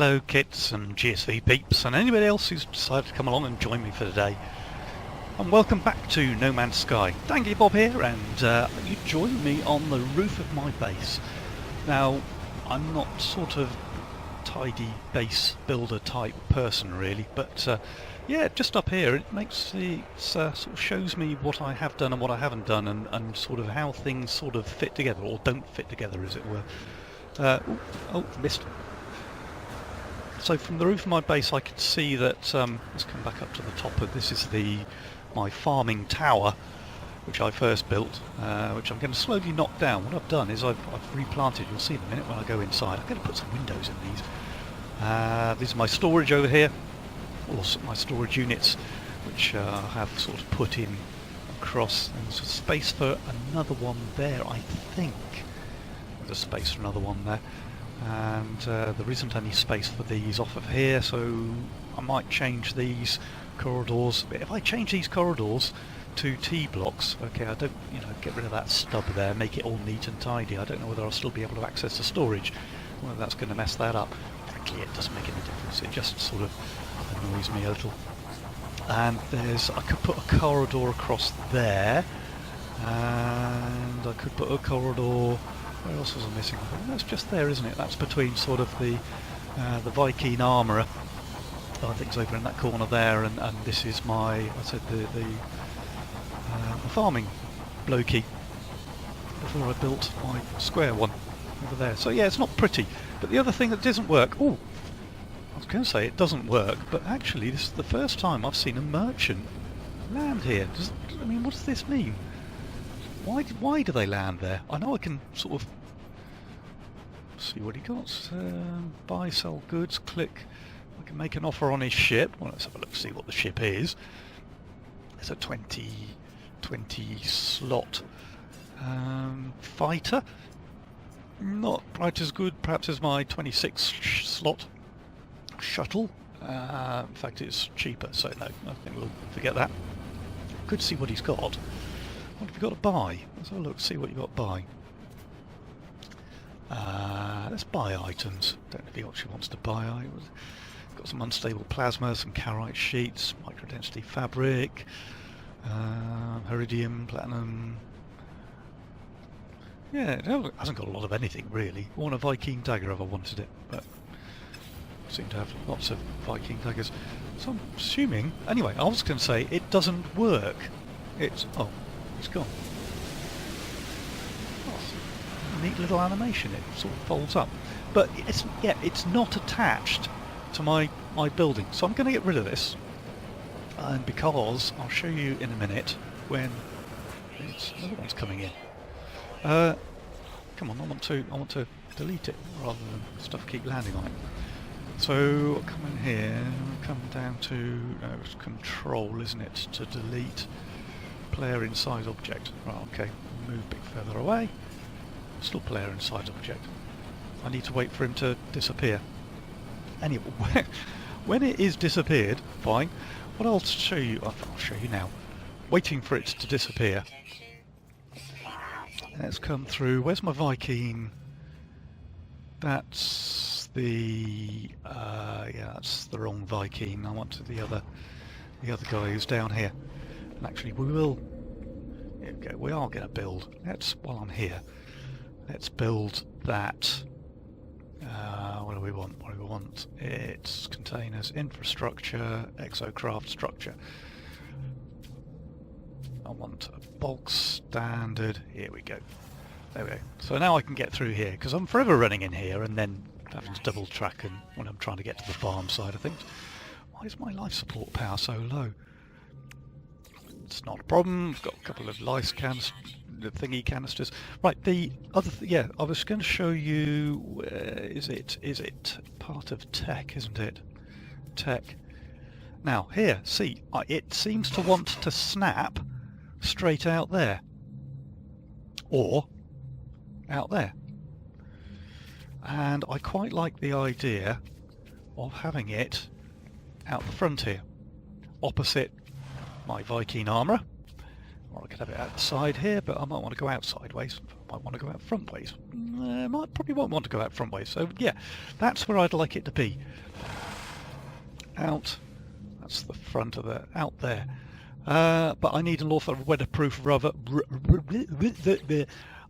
Hello kits and GSV peeps and anybody else who's decided to come along and join me for today. And welcome back to No Man's Sky. DanglyBob here, and you join me on the roof of my base. Now, I'm not sort of tidy base builder type person really, but yeah, just up here it makes it sort of shows me what I have done and what I haven't done, and sort of how things sort of fit together or don't fit together, as it were. Oh, missed. So from the roof of my base I could see that, let's come back up to the top of this, is my farming tower, which I first built, which I'm going to slowly knock down. What I've done is I've replanted, you'll see in a minute when I go inside. I'm going to put some windows in these. These are my storage over here, or my storage units, which I have sort of put in across. And there's a space for another one there, I think. There's a space for another one there. And there isn't any space for these off of here, so I might change these corridors. If I change these corridors to T-blocks, okay, I don't, get rid of that stub there, make it all neat and tidy. I don't know whether I'll still be able to access the storage, whether that's going to mess that up. Frankly, it doesn't make any difference, it just sort of annoys me a little. And I could put a corridor across there, and I could put a corridor. Where else was I missing? That's just there, isn't it? That's between sort of the Viking armourer. I think it's over in that corner there, and this is the farming blokey before I built my square one over there. So yeah, it's not pretty. But the other thing that doesn't work. Oh, I was going to say it doesn't work, but actually this is the first time I've seen a merchant land here. What does this mean? Why do they land there? I know I can sort of see what he got. Buy, sell goods, click. I can make an offer on his ship. Well, let's have a look, see what the ship is. It's a 20 slot fighter. Not quite as good perhaps as my 26 slot shuttle. In fact, it's cheaper, so no, I think we'll forget that. Good to see what he's got. What have you got to buy? Let's have a look, see what you've got to buy. Let's buy items. Don't know if he actually wants to buy. Got some unstable plasma, some carite sheets, microdensity fabric, iridium, platinum. Yeah, it hasn't got a lot of anything really. I want a Viking dagger if I wanted it, but I seem to have lots of Viking daggers. So I'm assuming, anyway, I was going to say it doesn't work. It's gone. Oh, neat little animation. It sort of folds up, but it's not attached to my building. So I'm going to get rid of this, and because I'll show you in a minute when another one's coming in. Come on, I want to delete it rather than stuff keep landing on it. So I'll come in here, come down to it's control, isn't it, to delete. Player inside object. Right, okay, move a bit further away. Still player inside object. I need to wait for him to disappear. Anyway, when it is disappeared, fine. What I'll show you now. Waiting for it to disappear. Let's come through. Where's my Viking? That's the that's the wrong Viking. I want the other guy who's down here. And actually we are going to build, while I'm here, let's build that, what do we want? It's containers, infrastructure, exocraft structure. I want a bog standard, here we go. There we go. So now I can get through here, because I'm forever running in here and then having to double track and when I'm trying to get to the farm side of things. Why is my life support power so low? It's not a problem. I've got a couple of thingy canisters. Right, the other I was going to show you. Is it part of tech? Isn't it? Tech. Now here, see, it seems to want to snap straight out there, or out there, and I quite like the idea of having it out the front here, opposite my Viking armourer, or I could have it outside here, but I might want to go out sideways might want to go out front ways. Probably won't want to go out front ways. So yeah, that's where I'd like it to be. Out. That's the front of the out there. But I need a lot of weatherproof rubber.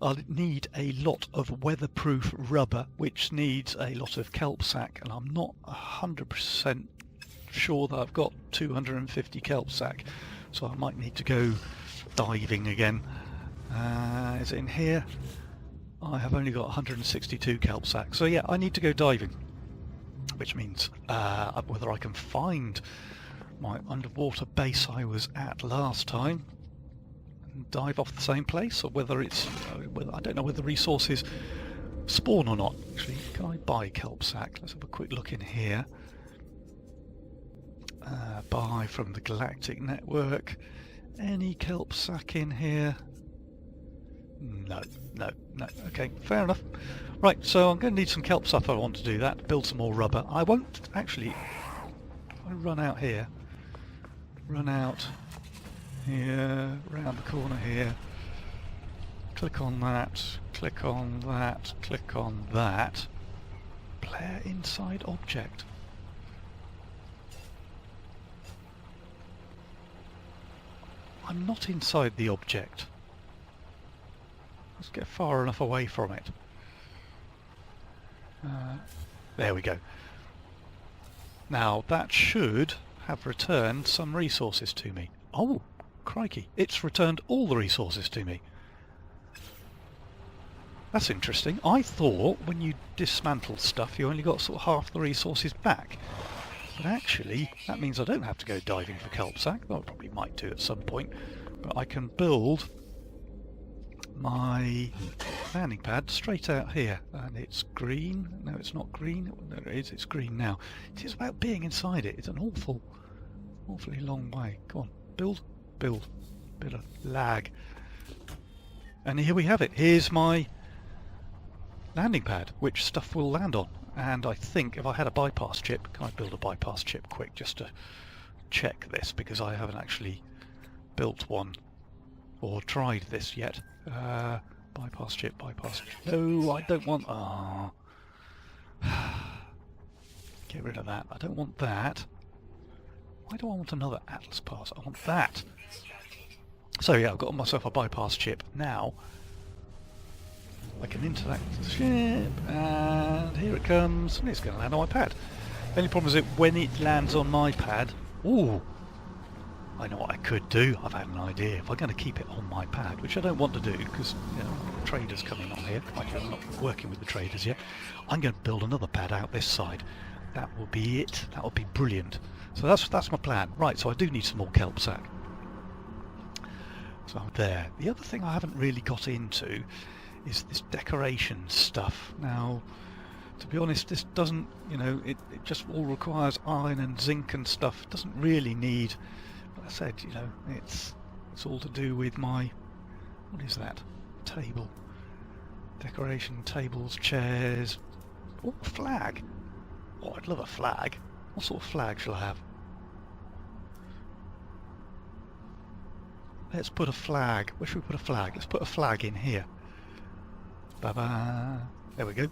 I need a lot of weatherproof rubber, which needs a lot of kelp sack, and I'm not 100% sure that I've got 250 kelp sack, so I might need to go diving again. Is it in here? I have only got 162 kelp sack, so yeah, I need to go diving, which means whether I can find my underwater base I was at last time and dive off the same place, or whether it's I don't know whether resources spawn or not. Actually, can I buy kelp sack? Let's have a quick look in here. Buy from the Galactic Network. Any kelp sack in here? No. Okay, fair enough. Right, so I'm going to need some kelp sack if I want to do that. Build some more rubber. I won't actually. I run out here. Run out here, round the corner here. Click on that. Click on that. Click on that. Player inside object. I'm not inside the object. Let's get far enough away from it. There we go. Now that should have returned some resources to me. Oh, crikey, it's returned all the resources to me. That's interesting. I thought when you dismantled stuff you only got sort of half the resources back. But actually, that means I don't have to go diving for kelp sack. Well, I probably might do at some point. But I can build my landing pad straight out here. And it's green. No, it's not green. No, it is. It's green now. It is about being inside it. It's an awfully long way. Go on, build. Bit of lag. And here we have it. Here's my landing pad, which stuff will land on. And I think if I had a bypass chip, can I build a bypass chip quick just to check this, because I haven't actually built one or tried this yet. Bypass chip. No, I don't want... Get rid of that. I don't want that. Why do I want another Atlas pass? I want that. So yeah, I've got myself a bypass chip. Now I can interact with the ship, and here it comes, and it's going to land on my pad. The only problem is that when it lands on my pad... Ooh! I know what I could do. I've had an idea. If I'm going to keep it on my pad, which I don't want to do because, you know, traders coming on here. I'm not working with the traders yet. I'm going to build another pad out this side. That will be it. That will be brilliant. So that's my plan. Right, so I do need some more kelp sack. So I'm there. The other thing I haven't really got into is this decoration stuff. Now, to be honest, this doesn't, you know, it just all requires iron and zinc and stuff. It doesn't really need... I said, you know, it's all to do with my, what is that? Table. Decoration, tables, chairs. Oh, a flag. Oh, I'd love a flag. What sort of flag shall I have? Let's put a flag. Where should we put a flag? Let's put a flag in here. Ba-ba. There we go.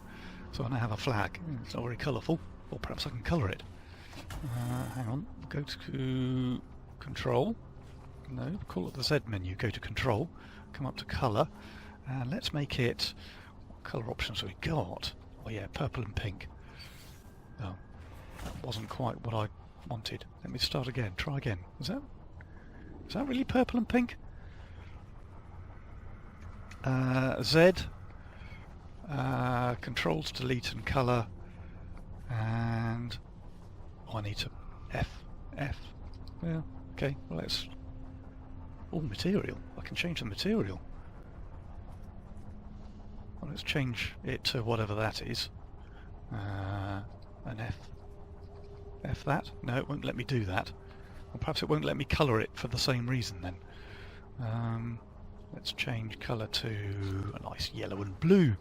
So I now have a flag. It's not very colourful. Or perhaps I can colour it. Hang on. Go to... Control, no, call it the Z menu, go to Control, come up to Colour, and let's make it, what colour options have we got? Oh yeah, purple and pink. Oh, that wasn't quite what I wanted. Let me start again, try again. Is that really purple and pink? Z, Control to delete and colour, and I need to F, well, okay, well let's... Oh, material. I can change the material. Well, let's change it to whatever that is. An F that? No, it won't let me do that. Or perhaps it won't let me colour it for the same reason then. Let's change colour to a nice yellow and blue.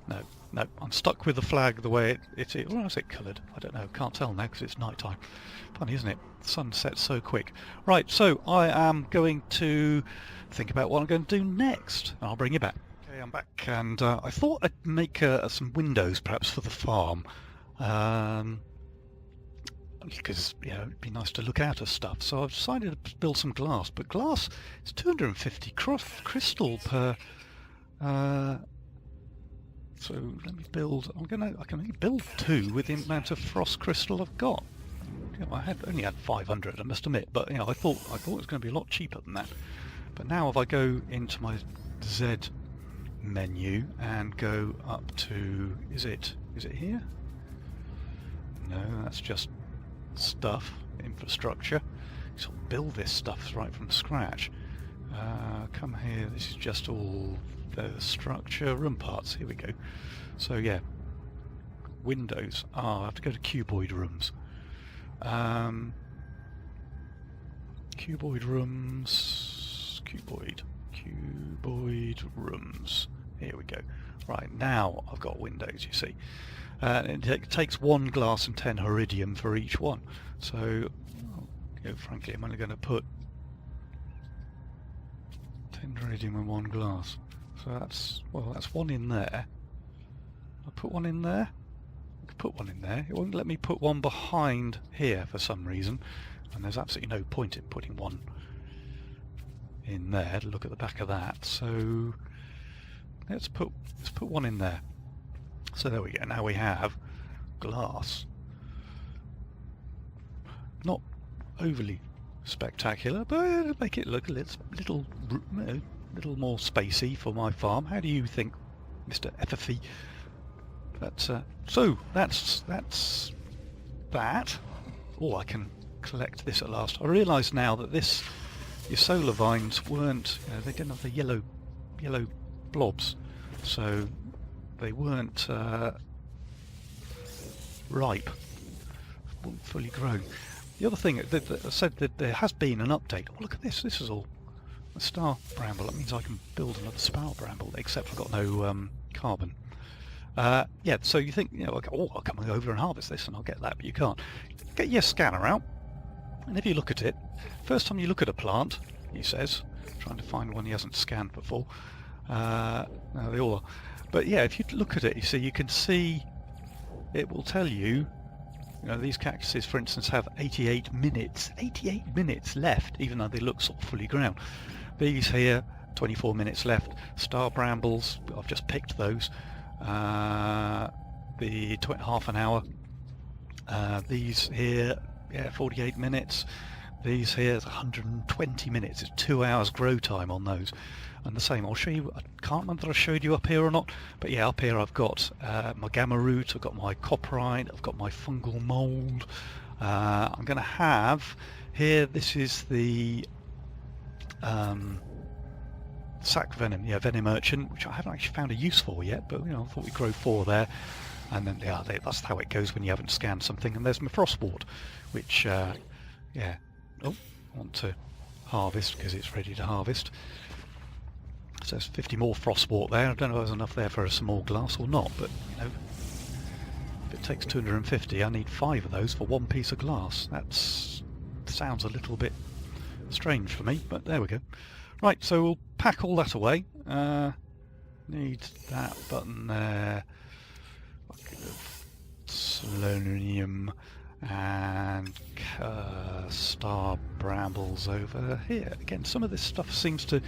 No, no, I'm stuck with the flag the way it is. Or is it coloured? I don't know. Can't tell now because it's night time. Funny, isn't it? The sun sets so quick. Right, so I am going to think about what I'm going to do next. And I'll bring you back. Okay, I'm back, and I thought I'd make some windows perhaps for the farm. Because, you know, it'd be nice to look out at stuff. So I've decided to build some glass. But glass is 250 crystal per... So let me build. I can only build 2 with the amount of frost crystal I've got. You know, I only had 500, I must admit, but you know, I thought it was going to be a lot cheaper than that. But now, if I go into my Z menu and go up to, is it here? No, that's just stuff, infrastructure. So I'll build this stuff right from scratch. Come here. This is just all the structure, room parts. Here we go. So yeah, windows. I have to go to cuboid rooms. Cuboid rooms. Cuboid rooms. Here we go. Right, now I've got windows, you see. It takes 1 glass and 10 iridium for each one. So, you know, frankly, I'm only going to put 10 iridium in 1 glass. So that's 1 in there. I'll put 1 in there. I could put 1 in there. It won't let me put 1 behind here for some reason. And there's absolutely no point in putting 1 in there. Look at the back of that. So let's put 1 in there. So there we go. Now we have glass. Not overly spectacular, but it'll make it look a little more spacey for my farm. How do you think, Mr. Ep23? But so that's that. Oh, I can collect this at last. I realise now that your solar vines weren't, you know, they didn't have the yellow blobs, so they weren't ripe, weren't fully grown. The other thing that I said that there has been an update. Oh, look at this! This is all a star bramble. That means I can build another star bramble, except I've got no carbon. Yeah, so you think, you know, like, oh, I'll come over and harvest this and I'll get that, but you can't. Get your scanner out, and if you look at it, first time you look at a plant, he says, trying to find one he hasn't scanned before. No, they all are. But yeah, if you look at it, you see, you can see it will tell you, you know, these cactuses, for instance, have 88 minutes left, even though they look sort of fully grown. These here, 24 minutes left. Star brambles, I've just picked those. The half an hour. These here, yeah, 48 minutes. These here, 120 minutes. It's 2 hours grow time on those. And the same, I'll show you, I can't remember if I showed you up here or not, but yeah, up here I've got my gamma root, I've got my copperite, I've got my fungal mould. I'm going to have here, this is the sac venom, yeah, venom urchin, which I haven't actually found a use for yet, but you know, I thought we'd grow 4 there. And then yeah, that's how it goes when you haven't scanned something. And there's my frostwort, which yeah, I want to harvest because it's ready to harvest. So there's 50 more frostwort there. I don't know if there's enough there for a small glass or not, but you know, if it takes 250, I need 5 of those for 1 piece of glass. That sounds a little bit strange for me, but there we go. Right, so we'll pack all that away. Need that button there. Selenium and star brambles over here. Again, some of this stuff seems to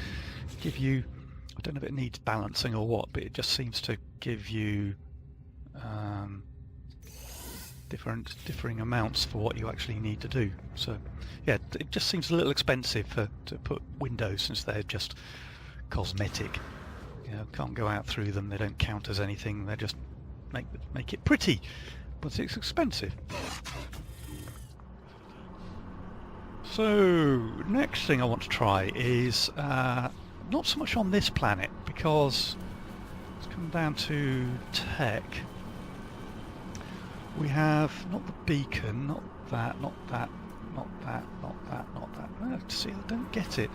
give you, I don't know if it needs balancing or what, but it just seems to give you differing amounts for what you actually need to do. So yeah, it just seems a little expensive to put windows, since they're just cosmetic. You know, can't go out through them, they don't count as anything, they just make it pretty, but it's expensive. So next thing I want to try is not so much on this planet, because it's come down to tech. We have not the beacon, not that, not that, not that, not that, not that. See, I don't get it.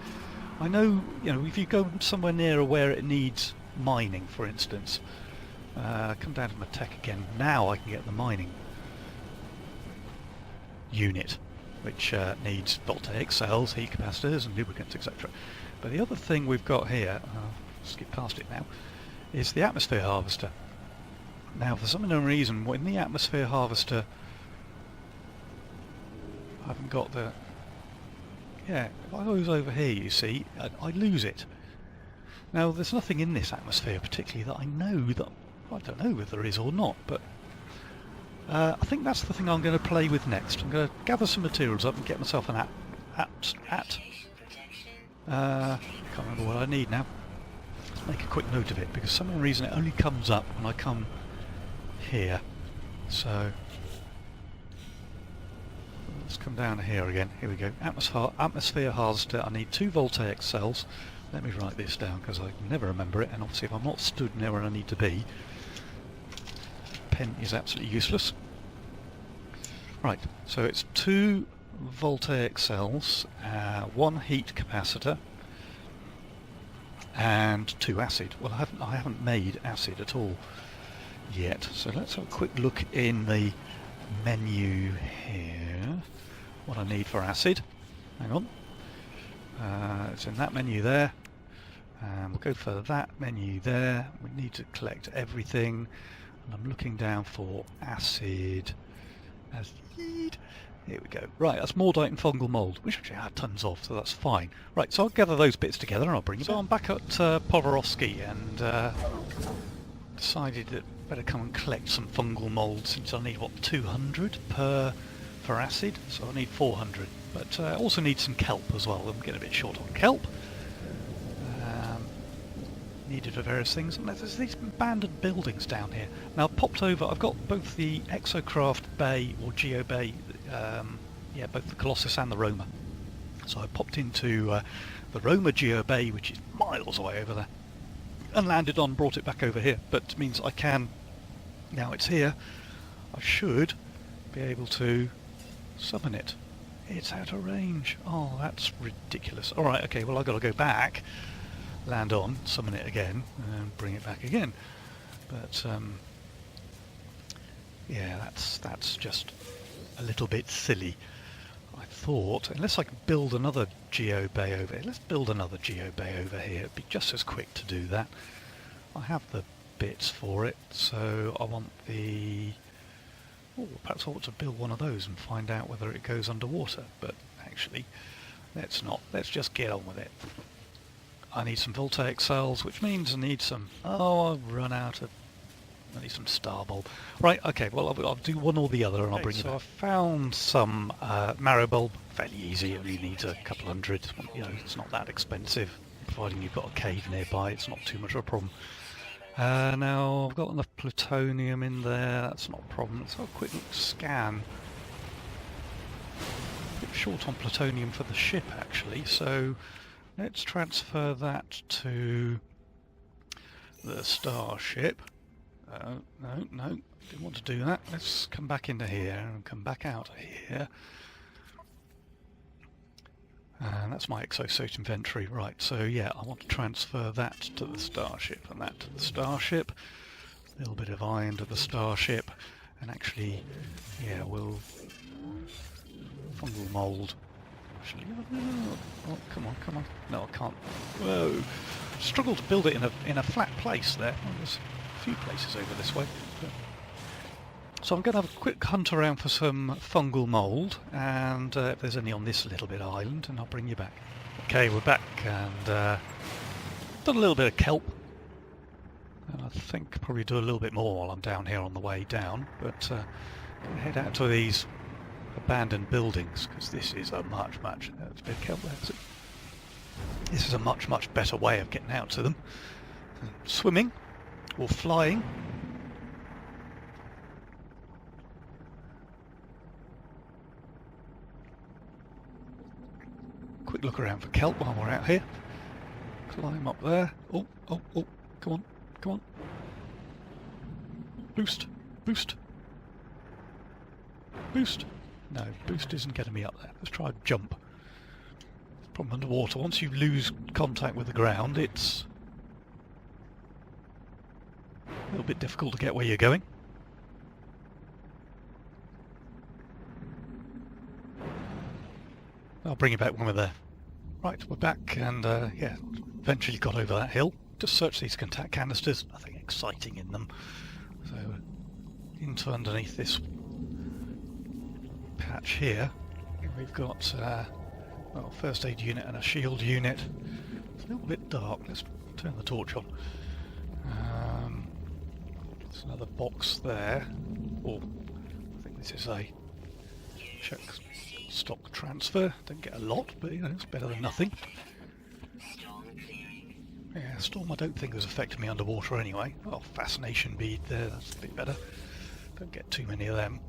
I know, you know, if you go somewhere near where it needs mining, for instance, Come down to my tech again. Now I can get the mining unit, which needs voltaic cells, heat capacitors and lubricants, etc. But the other thing we've got here, I'll skip past it now, is the atmosphere harvester. Now for some unknown reason, in the atmosphere harvester I haven't got the... Yeah, if I goes over here, you see, I lose it. Now there's nothing in this atmosphere particularly that I know that... I don't know whether there is or not, but I think that's the thing I'm going to play with next. I'm going to gather some materials up and get myself an can't remember what I need now. Let's make a quick note of it, because for some reason it only comes up when I come here. So let's come down here again. Here we go. Atmosphere harvester. I need 2 voltaic cells. Let me write this down because I can never remember it, and obviously if I'm not stood near where I need to be, pen is absolutely useless. Right, so it's 2 voltaic cells, 1 heat capacitor, and 2 acid. Well, I haven't made acid at all yet, so let's have a quick look in the menu here. What I need for acid. Hang on. It's in that menu there. We'll go for that menu there. We need to collect everything. And I'm looking down for acid. Acid. Here we go. Right, that's Mordite and fungal mould, which actually I had tons of, so that's fine. Right, so I'll gather those bits together and I'll bring you back. So I'm back at Povorowski and decided that I'd better come and collect some fungal mould, since I need, what, 200 for acid? So I need 400. But I also need some kelp as well. I'm getting a bit short on kelp. Needed for various things. And there's these abandoned buildings down here. Now I've popped over, I've got both the Exocraft Bay or Geo Bay, yeah, both the Colossus and the Roma. So I popped into the Roma Geo Bay, which is miles away over there, and landed on, brought it back over here. But it means I can, now it's here, I should be able to summon it. It's out of range. Oh, that's ridiculous. Alright, okay, well I've got to go back, land on, summon it again, and bring it back again. But, yeah, that's just a little bit silly. I thought, unless I could build another Geo Bay over here, let's build another Geo Bay over here. It'd be just as quick to do that. I have the bits for it, so I want the... Oh, perhaps I ought to build one of those and find out whether it goes underwater, but actually, let's not. Let's just get on with it. I need some voltaic cells, which means I need some... Oh, I've run out of... I need some star bulb. Right, okay, well, I'll do one or the other and I'll bring you back. So I found some marrow bulb. Fairly easy, it only needs a couple hundred. You know, it's not that expensive, providing you've got a cave nearby. It's not too much of a problem. Now I've got enough plutonium in there, that's not a problem. Let's have a quick scan. A bit short on plutonium for the ship actually, so let's transfer that to the starship. No, didn't want to do that. Let's come back into here and come back out of here. And that's my exosuit inventory. Right, so yeah, I want to transfer that to the starship and that to the starship. A little bit of iron to the starship. And actually, yeah, we'll... fungal mould. Actually, oh, come on. No, I can't. Whoa! Struggle to build it in a flat place there. Well, there's a few places over this way. So I'm going to have a quick hunt around for some fungal mould, and if there's any on this little bit of island, and I'll bring you back. Okay, we're back, and done a little bit of kelp, and I think probably do a little bit more while I'm down here on the way down, but gonna head out to these abandoned buildings, because this is a much, there's a bit of kelp there, so this is a much better way of getting out to them. Swimming, or flying. Quick look around for kelp while we're out here. Climb up there. Oh, come on. Boost. No, boost isn't getting me up there. Let's try a jump. Problem underwater, once you lose contact with the ground, it's... little bit difficult to get where you're going. I'll bring you back when we're there. Right, we're back, and yeah, eventually got over that hill. Just search these contact canisters, nothing exciting in them. So into underneath this patch here, we've got well, first aid unit and a shield unit. It's a little bit dark. Let's turn the torch on. There's another box there. Oh, I think this is a check stock transfer. Don't get a lot, but you know, it's better than nothing. Yeah, storm I don't think was affecting me underwater anyway. Oh, fascination bead there, that's a bit better. Don't get too many of them.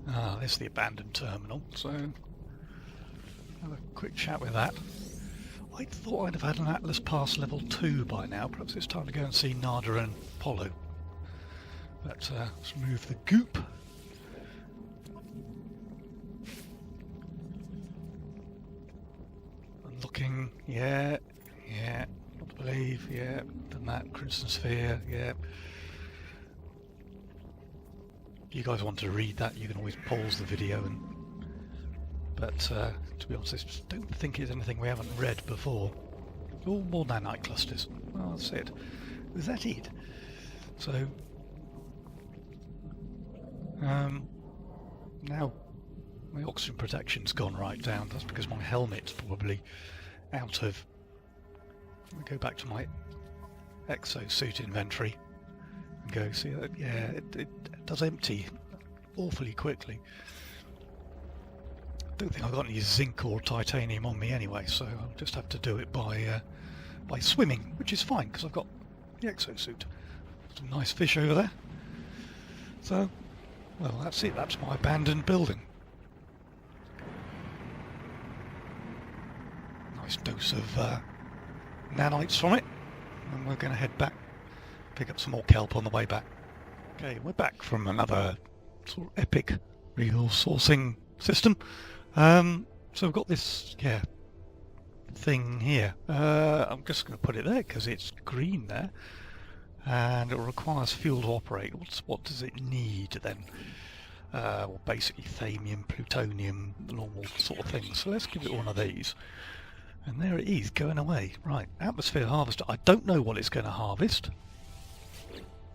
Ah, there's the abandoned terminal, so have a quick chat with that. I thought I'd have had an Atlas Pass level 2 by now. Perhaps it's time to go and see Nada and Polo. But let's remove the goop. And looking, yeah, not to believe, yeah, done that, Crimson Sphere, yeah. If you guys want to read that, you can always pause the video and but to be honest, I don't think it's anything we haven't read before. All more nanite clusters. Well, that's it. Is that it? So now my oxygen protection's gone right down. That's because my helmet's probably out of. Let me go back to my exosuit inventory and go see that. Yeah, it does empty awfully quickly. I don't think I've got any zinc or titanium on me anyway, so I'll just have to do it by swimming, which is fine because I've got the exosuit. Some nice fish over there. So, well, that's it. That's my abandoned building. Nice dose of nanites from it, and we're going to head back, pick up some more kelp on the way back. Okay, we're back from another sort of epic resource sourcing system. So we've got this, thing here. I'm just going to put it there because it's green there, and it requires fuel to operate. What does it need then? Well, basically thamium, plutonium, the normal sort of thing. So let's give it one of these. And there it is, going away. Right, atmosphere harvester. I don't know what it's going to harvest.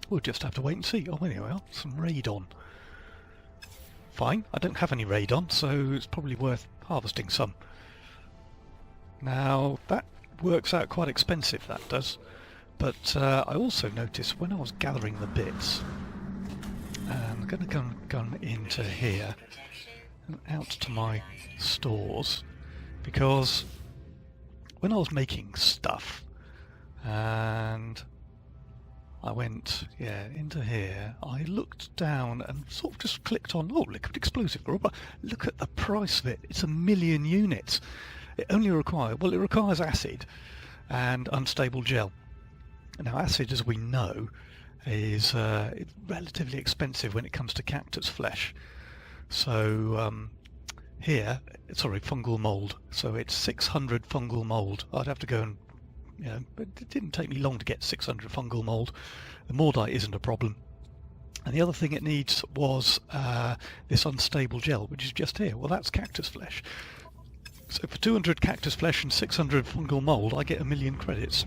We'll just have to wait and see. Oh, anyway, some radon. Fine, I don't have any radon, so it's probably worth harvesting some. Now, that works out quite expensive, that does. But I also noticed when I was gathering the bits, and I'm going to come into here and out to my stores, because when I was making stuff, and I went, into here, I looked down and sort of just clicked on, oh, liquid explosive rubber. Look at the price of it. It's 1 million units. It only requires, well, it requires acid and unstable gel. Now, acid, as we know, is it's relatively expensive when it comes to cactus flesh. So here, sorry, fungal mould. So it's 600 fungal mould. I'd have to go and but it didn't take me long to get 600 fungal mould. The mordite isn't a problem. And the other thing it needs was this unstable gel, which is just here. Well, that's cactus flesh. So for 200 cactus flesh and 600 fungal mould, I get 1 million credits.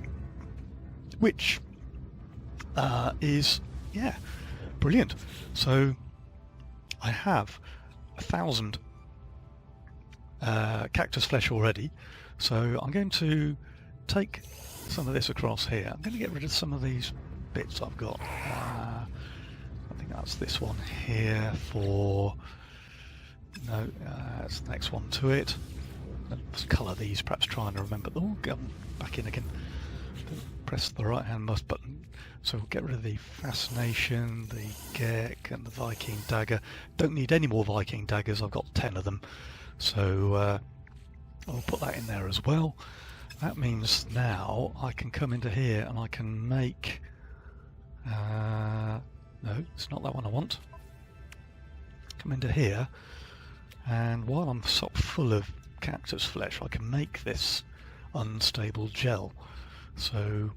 Which is, brilliant. So I have 1,000 cactus flesh already. So I'm going to take some of this across here. I'm going to get rid of some of these bits I've got. I think that's this one here for... No, that's the next one to it. Let's colour these, perhaps trying to remember. Oh, go back in again. Press the right hand mouse button. So we'll get rid of the fascination, the Gek and the Viking dagger. Don't need any more Viking daggers, I've got 10 of them. So I'll put that in there as well. That means now I can come into here and I can make... no, it's not that one I want. Come into here, and while I'm sort of full of cactus flesh, I can make this unstable gel. So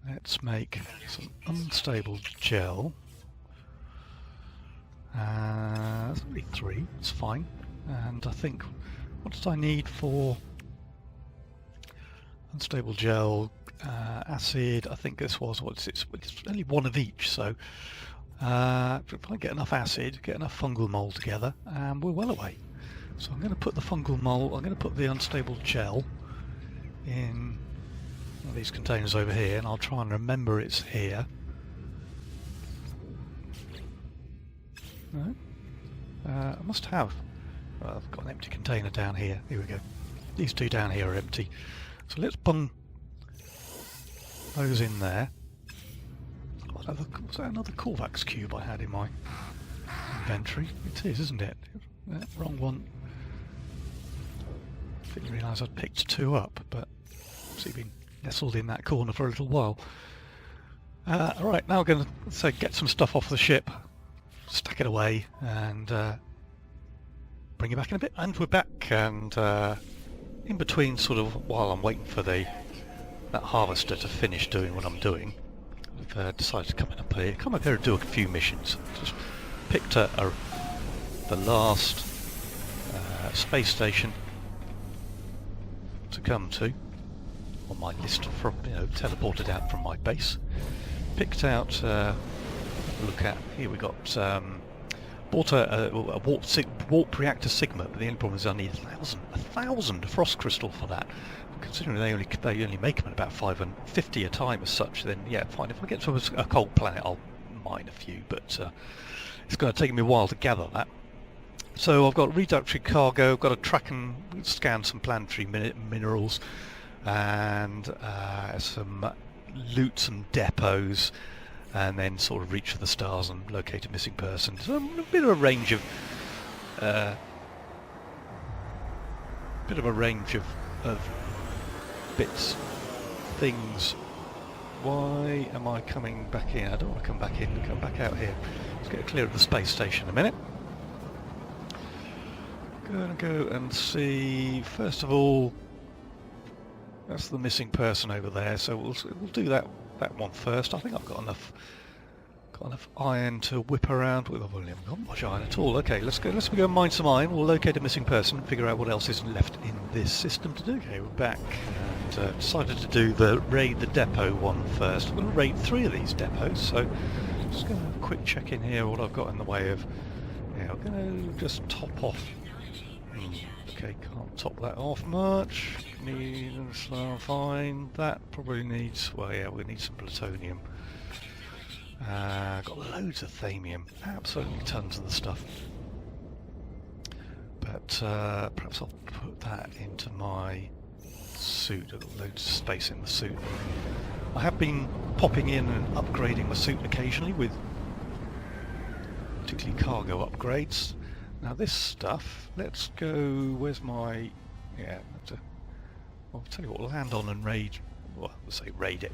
Let's make some unstable gel. That's only 3, it's fine. And I think, what did I need for unstable gel? Acid, I think this was, it's only 1 of each, so if I get enough acid, get enough fungal mold together, we're well away. So I'm going to put the fungal mold, I'm going to put the unstable gel in one of these containers over here, and I'll try and remember it's here. No? I must have. Well, I've got an empty container down here. Here we go. These 2 down here are empty. So let's bung those in there. Was that another Corvax cube I had in my inventory? It is, isn't it? Wrong one. Didn't realise I'd picked 2 up, but obviously been nestled in that corner for a little while. Alright, now we're going to get some stuff off the ship, stack it away, and bring it back in a bit. And we're back, and in between, sort of while I'm waiting for that harvester to finish doing what I'm doing, I've decided to come up here and do a few missions. Just picked the last space station to come to on my list, from teleported out from my base. Picked out look at here, we got bought a warp reactor Sigma, but the only problem is I need 1,000 frost crystal for that. Considering they only make them at about 550 a time as such, then yeah, fine. If I get to a cold planet, I'll mine a few, but it's going to take me a while to gather that. So I've got reductory cargo, I've got to track and scan some planetary minerals, and some loot some depots, and then sort of reach for the stars and locate a missing person. So a bit of a range of bits, things. Why am I coming back in? I don't want to come back in, come back out here. Let's get clear of the space station a minute. Gonna go and see, first of all, that's the missing person over there, so we'll do that one first. I think I've got enough iron to whip around with. I've only haven't got much iron at all. Okay, let's go and mine some iron. We'll locate a missing person and figure out what else is left in this system to do. Okay, we're back, and decided to do the raid the depot one first. I'm going to raid 3 of these depots, so just going to have a quick check in here what I've got in the way of. Yeah, I'm going to just top off. Okay, can't top that off much. Fine. That probably needs. Well, yeah, we need some plutonium. Got loads of thamium, absolutely tons of the stuff. But perhaps I'll put that into my suit. I've got loads of space in the suit. I have been popping in and upgrading my suit occasionally with particularly cargo upgrades. Now this stuff, let's go, where's my, yeah, I'll tell you what, we'll land on and raid, well, we'll say raid it,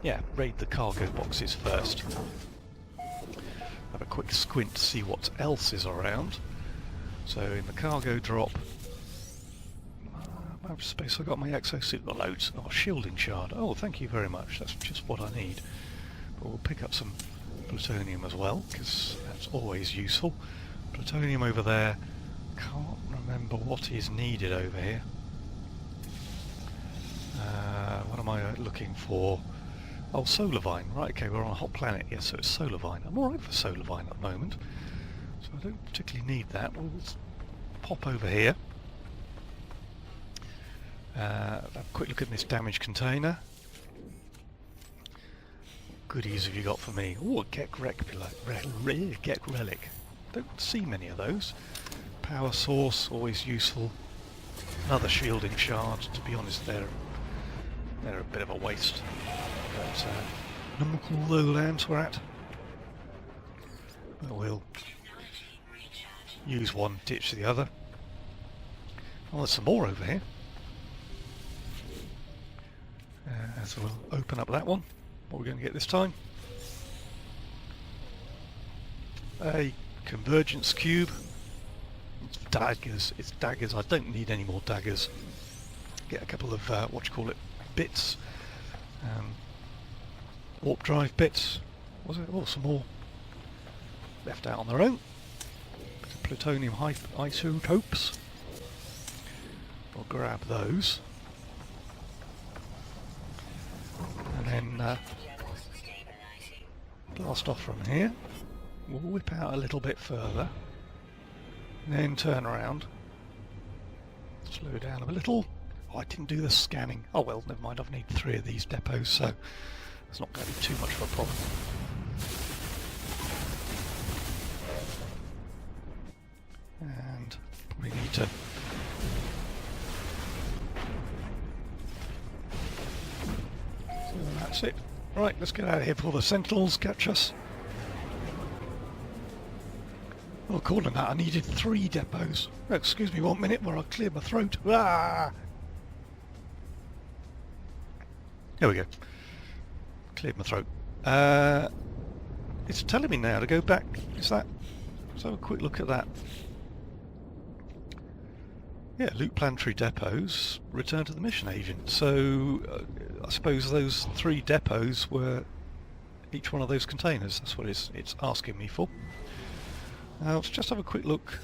yeah, raid the cargo boxes first. Have a quick squint to see what else is around. So in the cargo drop, how much space I got my exosuit? Got loads. Oh, shielding shard. Oh, thank you very much. That's just what I need. But we'll pick up some plutonium as well, because that's always useful. Plutonium over there. Can't remember what is needed over here. What am I looking for? Oh, solar vine. Right, okay, we're on a hot planet. Yes, so it's solar vine. I'm alright for solar vine at the moment. So I don't particularly need that. We'll pop over here. Have a quick look at this damaged container. What goodies have you got for me? Oh, a Gek relic. Don't see many of those. Power source, always useful. Another shielding shard. To be honest, they're a bit of a waste. But number cool though lands we're at. We'll use one, ditch the other. Oh, there's some more over here. So we'll open up that one. What are we going to get this time? A convergence cube. It's daggers. It's daggers. I don't need any more daggers. Get a couple of bits. Warp drive bits. Was it? Oh, some more left out on their own. Bit of plutonium isotopes. We'll grab those. And then blast off from here. We'll whip out a little bit further. Then turn around. Slow down a little. Oh, I didn't do the scanning. Oh well, never mind. I've needed 3 of these depots, so it's not going to be too much of a problem. And we need to so that's it. Right, let's get out of here before the Sentinels catch us. Well, according to that, I needed 3 depots. Oh, excuse me 1 minute while I clear my throat. Ah! There we go. Cleared my throat. It's telling me now to go back. Is that? Let's have a quick look at that. Yeah, loot planetary depots, return to the mission agent. So I suppose those 3 depots were each one of those containers. That's what it's asking me for. Let's just have a quick look.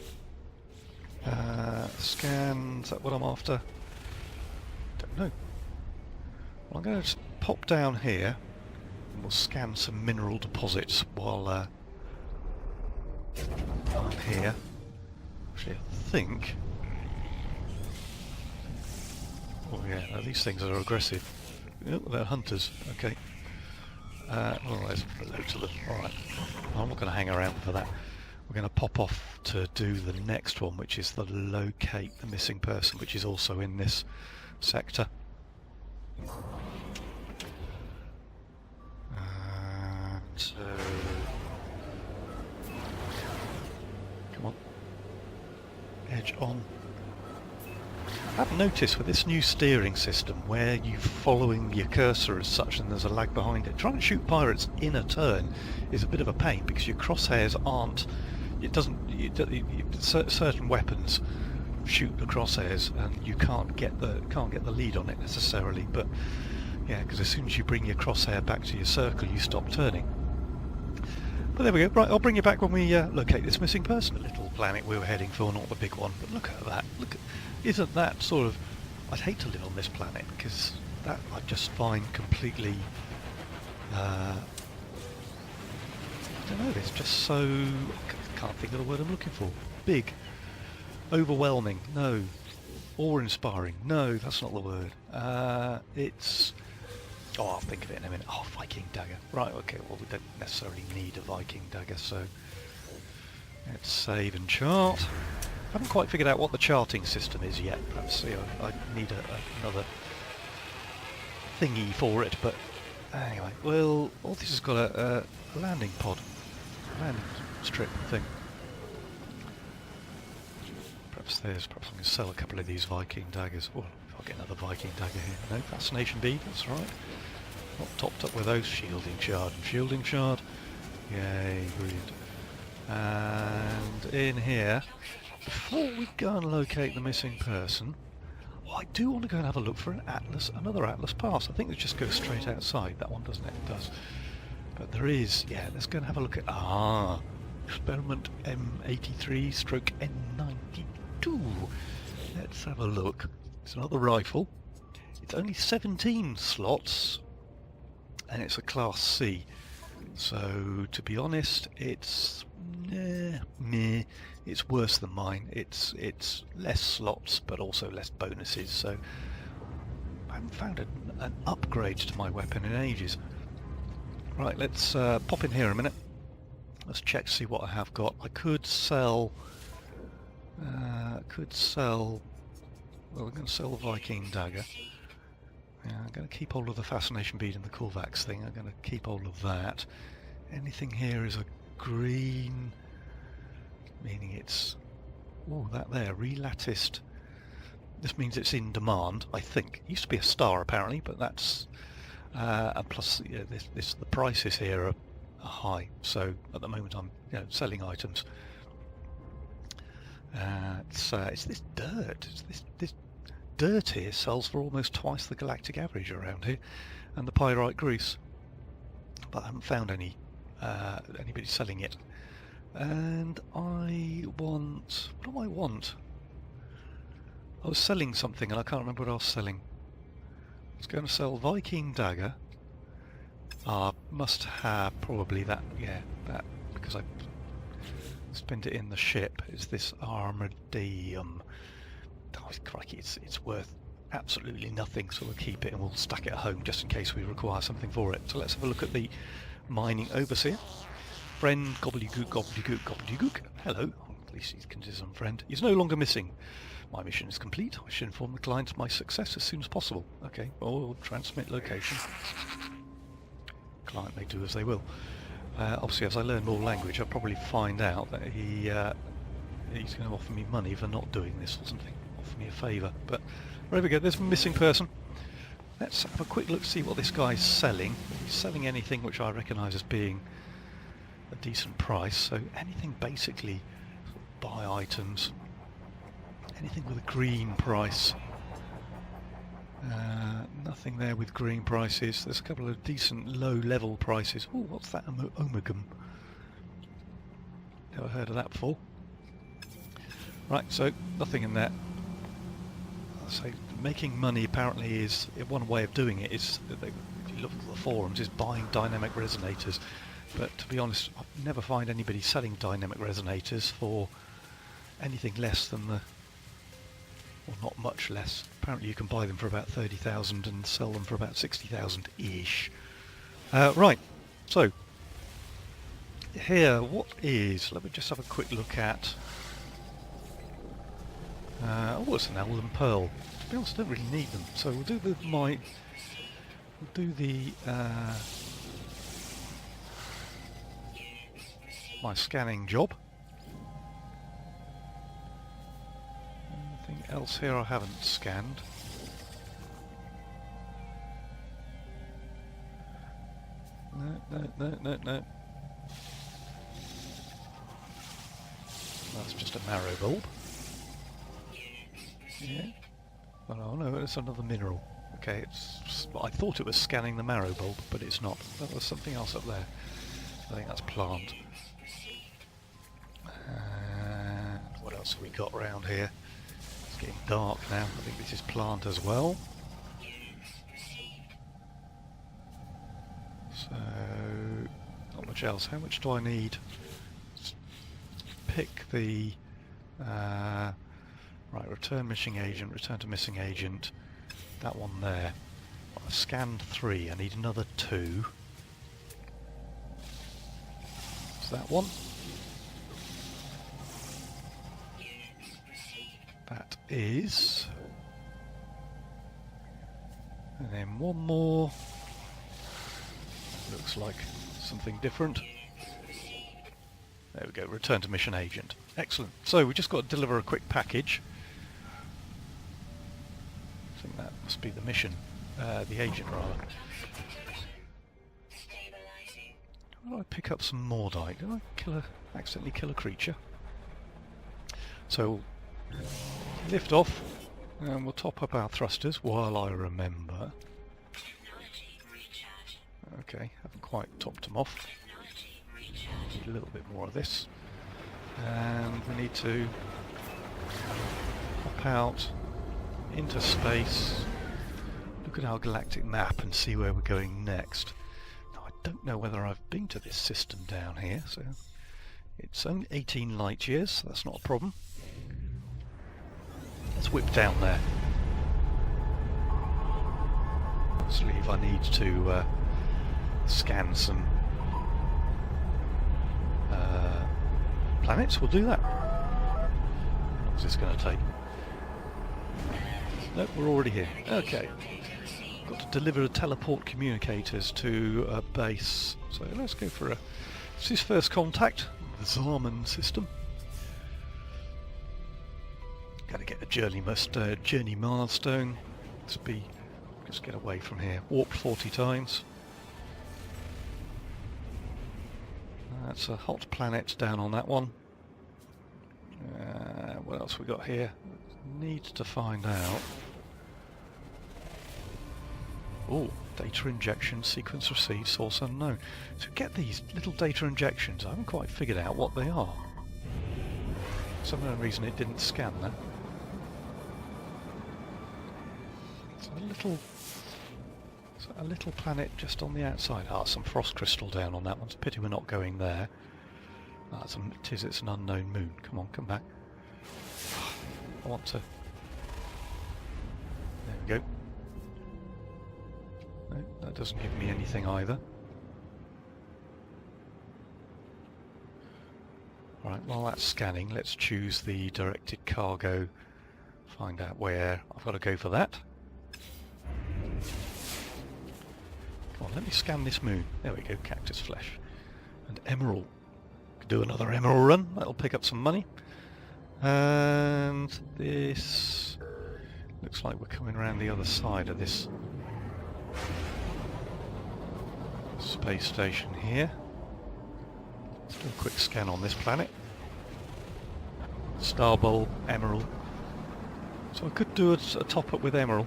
Scan, is that what I'm after? Don't know. Well, I'm going to just pop down here and we'll scan some mineral deposits while I'm here. Actually, I think... Oh yeah, no, these things are aggressive. Oh, they're hunters, okay. Well, there's loads of them. Alright, I'm not going to hang around for that. We're going to pop off to do the next one, which is the locate the missing person, which is also in this sector. So, come on, edge on. I've noticed with this new steering system where you're following your cursor as such and there's a lag behind it, trying to shoot pirates in a turn is a bit of a pain because your crosshairs aren't, certain weapons shoot the crosshairs and you can't get the lead on it necessarily, but yeah, because as soon as you bring your crosshair back to your circle you stop turning. But there we go. Right, I'll bring you back when we locate this missing person. The little planet we were heading for, not the big one. But look at that. Isn't that sort of... I'd hate to live on this planet because that I just find completely... I don't know, it's just so... I can't think of the word I'm looking for. Big. Overwhelming. No. Awe-inspiring. No, that's not the word. It's... Oh, I'll think of it in a minute. Oh, Viking dagger. Right, okay, well we don't necessarily need a Viking dagger, so... Let's save and chart. I haven't quite figured out what the charting system is yet. Perhaps see, I need another thingy for it, but anyway. Well, all this has got a landing pod. Landing strip thing. Perhaps I can sell a couple of these Viking daggers. Well, I'll get another Viking dagger here. No, fascination bead, that's right. Not topped up with those. Shielding shard and shielding shard. Yay, brilliant. And in here, before we go and locate the missing person, I do want to go and have a look for an Atlas, another Atlas pass. I think it just goes straight outside. That one, doesn't it? It does. But there is, yeah, let's go and have a look at, Experiment M83 stroke N92. Let's have a look. It's another rifle. It's only 17 slots, and it's a Class C. So, to be honest, it's meh. It's worse than mine. It's less slots, but also less bonuses. So, I haven't found an upgrade to my weapon in ages. Right, let's pop in here a minute. Let's check to see what I have got. I could sell. Well, we're going to sell the Viking dagger. Yeah, I'm going to keep hold of the fascination bead and the Korvax thing. I'm going to keep hold of that. Anything here is a green, meaning it's... Oh, that there, relatticed. This means it's in demand, I think. It used to be a star apparently, but that's... and plus, yeah, the prices here are high. So at the moment, I'm selling items. It's this dirt. This dirt here sells for almost twice the galactic average around here. and the pyrite grease, but I haven't found any anybody selling it. And I want... what do I want? I was selling something and I can't remember what I was selling. I was going to sell Viking dagger. Must have probably that, yeah, that, because I spent it in the ship. Is this armadium? Oh, crikey, it's worth absolutely nothing, so we'll keep it and we'll stack it at home just in case we require something for it. So let's have a look at the mining overseer. Friend, gobbledygook, gobbledygook, gobbledygook. Hello. At least he's considered some friend. He's no longer missing. My mission is complete. I should inform the client of my success as soon as possible. Okay, well, we'll transmit location. Client may do as they will. Obviously, as I learn more language, I'll probably find out that he's going to offer me money for not doing this or something. Offer me a favour. But there we go. There's a missing person. Let's have a quick look, see what this guy's selling. If he's selling anything which I recognise as being a decent price. So anything basically, buy items. Anything with a green price. Nothing there with green prices. There's a couple of decent low-level prices. Oh, what's that? Omegum. Never heard of that before. Right, so nothing in there. So making money apparently is one way of doing it. Is if you look at the forums, is buying dynamic resonators. But to be honest, I never find anybody selling dynamic resonators for anything less than the... well, not much less. Apparently you can buy them for about 30,000 and sell them for about 60,000-ish. Right, so here, what is... let me just have a quick look at... oh, it's an Elden Pearl. To be honest, I don't really need them. So we'll do my scanning job. Anything else here I haven't scanned? No. That's just a marrow bulb. Yeah. Oh no, it's another mineral. Okay, I thought it was scanning the marrow bulb, but it's not. There's something else up there. I think that's plant. And what else have we got around here? It's getting dark now. I think this is plant as well. So, not much else. How much do I need? Let's pick the... right, return missing agent, return to missing agent. That one there. I've scanned 3, I need another 2. Is that one? That is... and then one more. Looks like something different. There we go, return to mission agent. Excellent. So we just got to deliver a quick package. I think that must be the mission, the agent rather. How do I pick up some Mordite? Did I accidentally kill a creature? So lift off and we'll top up our thrusters while I remember. Okay, haven't quite topped them off. Need a little bit more of this. And we need to hop out into space, look at our galactic map and see where we're going next. Now, I don't know whether I've been to this system down here, so it's only 18 light years, so that's not a problem. Let's whip down there. Obviously, if I need to scan some planets, we'll do that. How long is this going to take? Nope, we're already here. Okay. Got to deliver teleport communicators to a base. So let's go for this is first contact, the Zarman system. Gotta get a journey milestone. Just get away from here. Warped 40 times. That's a hot planet down on that one. What else we got here? Need to find out. Oh, Data injection, sequence received, source unknown. So get these little data injections. I haven't quite figured out what they are. For some reason it didn't scan that. It's a little planet just on the outside. Ah, some frost crystal down on that one. It's a pity we're not going there. It's an unknown moon. Come on, come back. I want to... There we go. No, that doesn't give me anything either. Alright, while that's scanning, let's choose the directed cargo. Find out where I've got to go for that. Come on, let me scan this moon. There we go, cactus flesh. And emerald. Could do another emerald run, that'll pick up some money. And this... looks like we're coming around the other side of this space station here. Let's do a quick scan on this planet. Star bulb, emerald. So I could do a top up with emerald.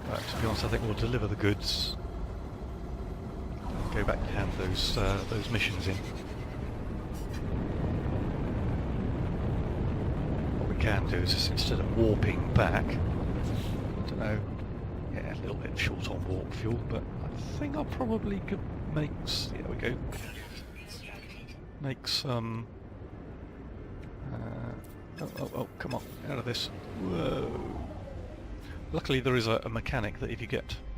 But to be honest, I think we'll deliver the goods. And go back and hand those missions in. What we can do is just, instead of warping back, I don't know, yeah, a little bit short on warp fuel, but I think I probably could make, there we go, make some, oh, come on, out of this, whoa. Luckily there is a mechanic that if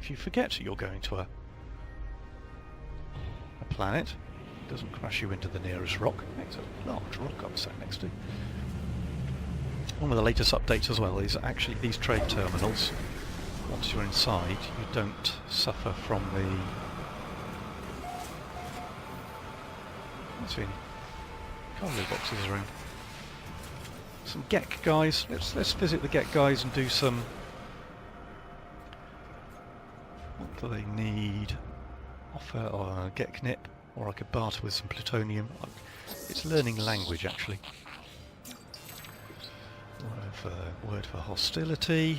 you forget you're going to a planet, it doesn't crash you into the nearest rock. It's a large rock I'm sat next to. One of the latest updates as well is actually these trade terminals, once you're inside, you don't suffer from the... What's in? Cargo boxes around. Some GEC guys. Let's visit the GEC guys and do some... What do they need? Offer or a GEC nip, or I could barter with some plutonium. It's learning language actually. Word for hostility.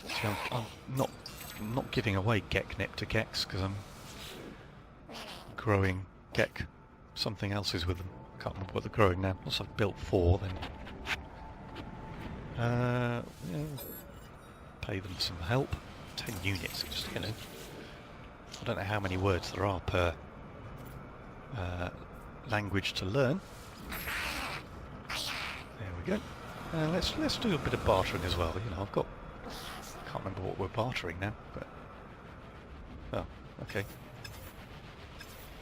See, I'm not giving away GEC nip to GECs because I'm growing GEC something else is with them. I can't remember what they're growing now. Once I've built 4, then yeah, pay them some help. 10 units, just, you know. I don't know how many words there are per language to learn. There we go. Let's do a bit of bartering as well. You know, I can't remember what we're bartering now, but oh, okay,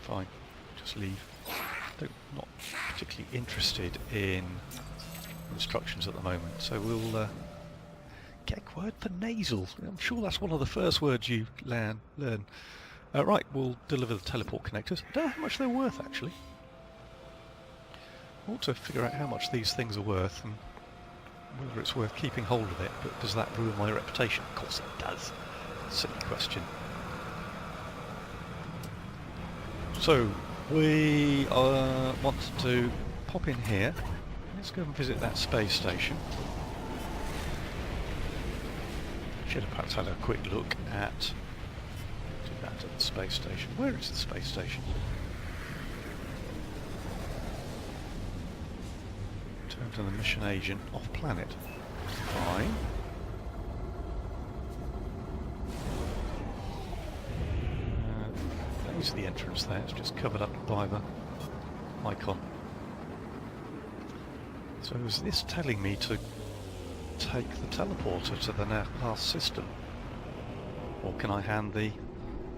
fine, just leave. Not particularly interested in instructions at the moment, so we'll GEC word for nasal. I'm sure that's one of the first words you learn. Right, we'll deliver the teleport connectors. I don't know how much they're worth actually. I ought to figure out how much these things are worth and whether it's worth keeping hold of it, but does that ruin my reputation? Of course it does. Silly question. So, we want to pop in here. Let's go and visit that space station. Should have perhaps had a quick look at... do that at the space station. Where is the space station? Turn to the mission agent off planet. Fine. There's the entrance there, it's just covered up by the icon. So is this telling me to take the teleporter to the last system? Or can I hand the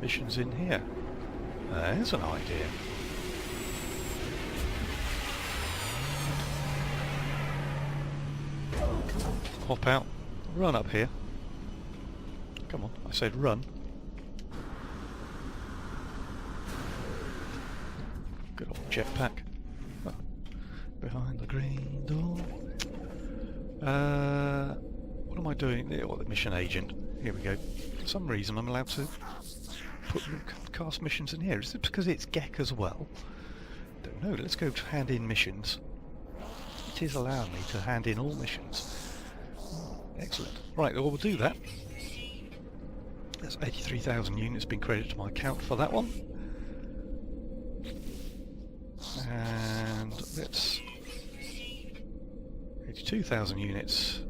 missions in here? There's an idea. Hop out, run up here. Come on, I said run. Good old jetpack. Oh, behind the green door. What am I doing? Oh, the mission agent. Here we go. For some reason I'm allowed to putting cast missions in here? Is it because it's GEC as well? Don't know. Let's go to hand in missions. It is allowing me to hand in all missions. Excellent. Right, well, we'll do that. That's 83,000 units been credited to my account for that one. And let's 82,000 units.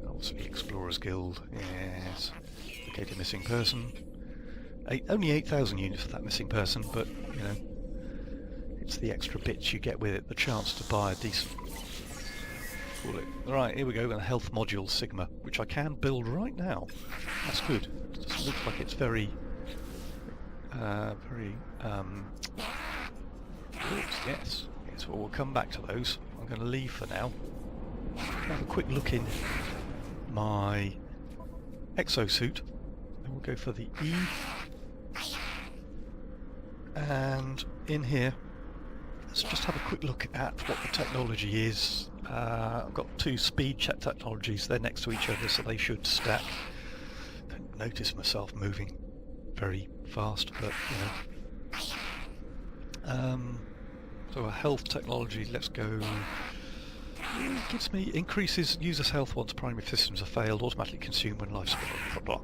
Obviously, Explorers Guild. Yes. Located missing person. Only 8,000 units for that missing person, but you know, it's the extra bits you get with it, the chance to buy a decent. Right, here we go. A health module Sigma, which I can build right now. That's good. It doesn't look like it's very. Yes. Yes. Well, we'll come back to those. I'm going to leave for now. Have a quick look in my exosuit. And we'll go for the E. And in here, let's just have a quick look at what the technology is. I've got two speed check technologies. They're next to each other, so they should stack. Don't notice myself moving very fast, but you know. So a health technology, let's go. It gives me increases user's health once primary systems are failed, automatically consumed when life support, blah blah.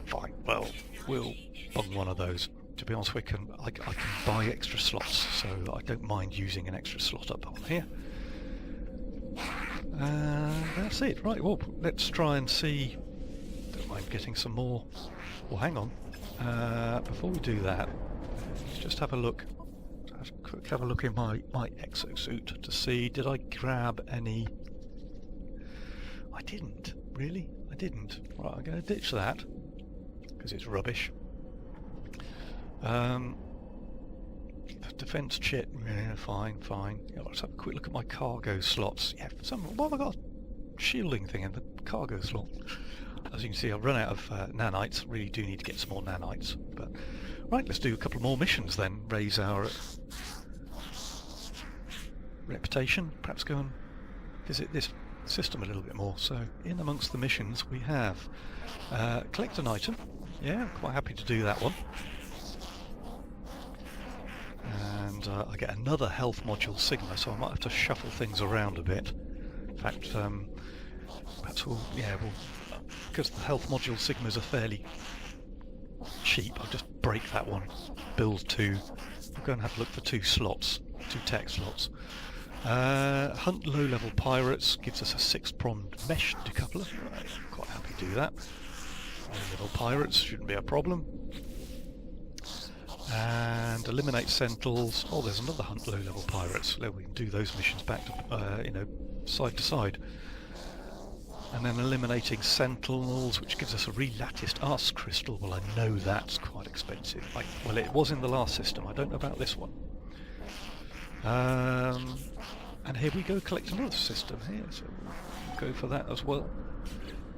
Fine, well, we'll bung one of those. To be honest, I can buy extra slots, so I don't mind using an extra slot up on here. That's it. Right, well, let's try and see. Don't mind getting some more. Well, hang on. Before we do that, let's just have a look. Have a look in my exosuit to see, did I grab any? I didn't, really. I didn't. Right, I'm going to ditch that because it's rubbish. Defense chit, yeah, fine. Yeah, let's have a quick look at my cargo slots. Yeah, well, I've got a shielding thing in the cargo slot. As you can see, I've run out of nanites. Really do need to get some more nanites. But right, let's do a couple more missions then. Raise our reputation. Perhaps go and visit this system a little bit more. So, in amongst the missions, we have collect an item. Yeah, I'm quite happy to do that one. And I get another health module Sigma, so I might have to shuffle things around a bit. In fact, perhaps because the health module Sigmas are fairly cheap, I'll just break that one, build two. We'll go and have a look for two slots, two tech slots. Hunt low-level pirates gives us a 6-pronged mesh decoupler. Right, I'm quite happy to do that. Low-level pirates shouldn't be a problem. And eliminate sentinels. Oh, there's another hunt low-level pirates. We can do those missions back to, side to side. And then eliminating sentinels, which gives us a relatticed arse crystal. Well, I know that's quite expensive. Well, it was in the last system. I don't know about this one. And here we go, collect another system here. So we'll go for that as well.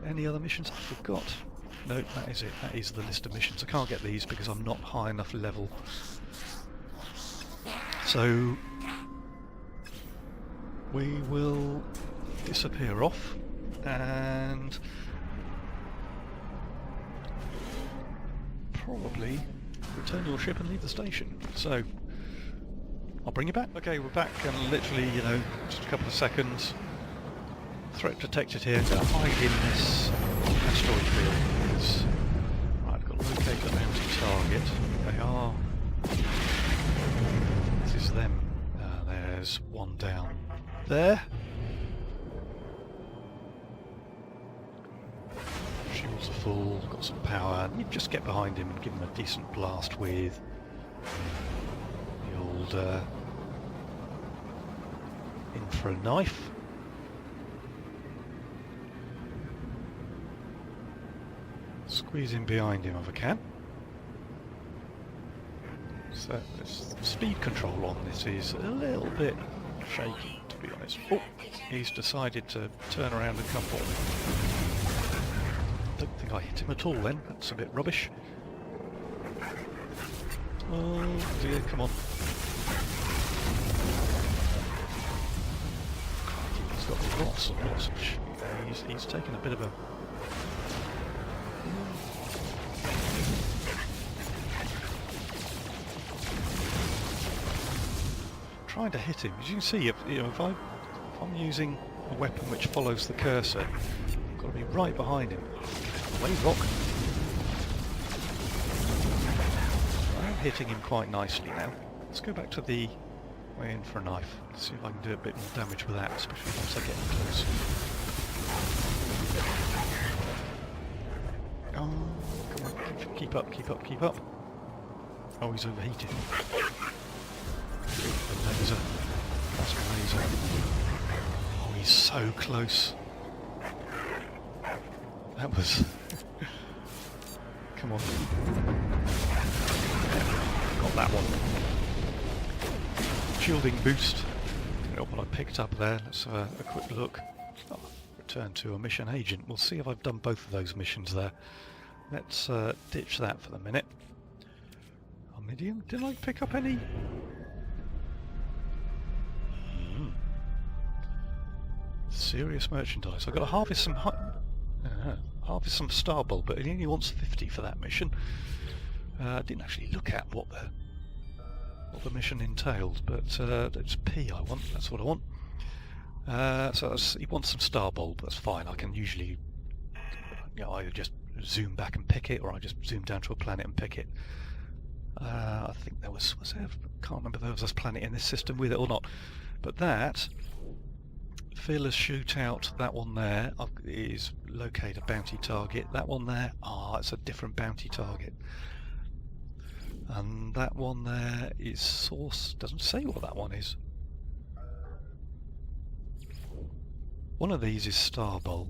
Any other missions I forgot? No, that is it. That is the list of missions. I can't get these because I'm not high enough level. So we will disappear off and probably return your ship and leave the station. So I'll bring you back. Okay, we're back, and literally, just a couple of seconds. Threat detected here. Gonna hide in this asteroid field. Right, I've got to locate the bounty target. They are. This is them. There's one down there. Shields are full. Got some power. And you just get behind him and give him a decent blast with the old infra knife. Squeeze in behind him if I can. So this speed control on this is a little bit shaky, to be honest. Oh, he's decided to turn around and come for me. Don't think I hit him at all then. That's a bit rubbish. Oh dear, come on. He's got lots and lots of he's taken a bit of a... Trying to hit him. As you can see, if I'm using a weapon which follows the cursor, I've got to be right behind him. Away, rock. I'm hitting him quite nicely now. Let's go back to the way in for a knife. Let's see if I can do a bit more damage with that, especially once I get close. Oh, come on, keep up, keep up, keep up. Oh, he's overheated. The laser. That's a laser. Oh, he's so close. That was... Come on. Got that one. Shielding boost. Don't know what I picked up there. Let's have a quick look. Oh, return to a mission agent. We'll see if I've done both of those missions there. Let's ditch that for the minute. Medium. Did I pick up any? Serious merchandise. I've got to harvest some star bulb, but it only wants 50 for that mission. I didn't actually look at what the mission entailed, but it's P I want. That's what I want. So he wants some star bulb. That's fine. I can usually, either just zoom back and pick it, or I just zoom down to a planet and pick it. I think there was there? I can't remember if there was a planet in this system with it or not. But that Fearless Shootout, that one there is locate a bounty target. That one there, it's a different bounty target. And that one there is source. Doesn't say what that one is. One of these is Star Bulb,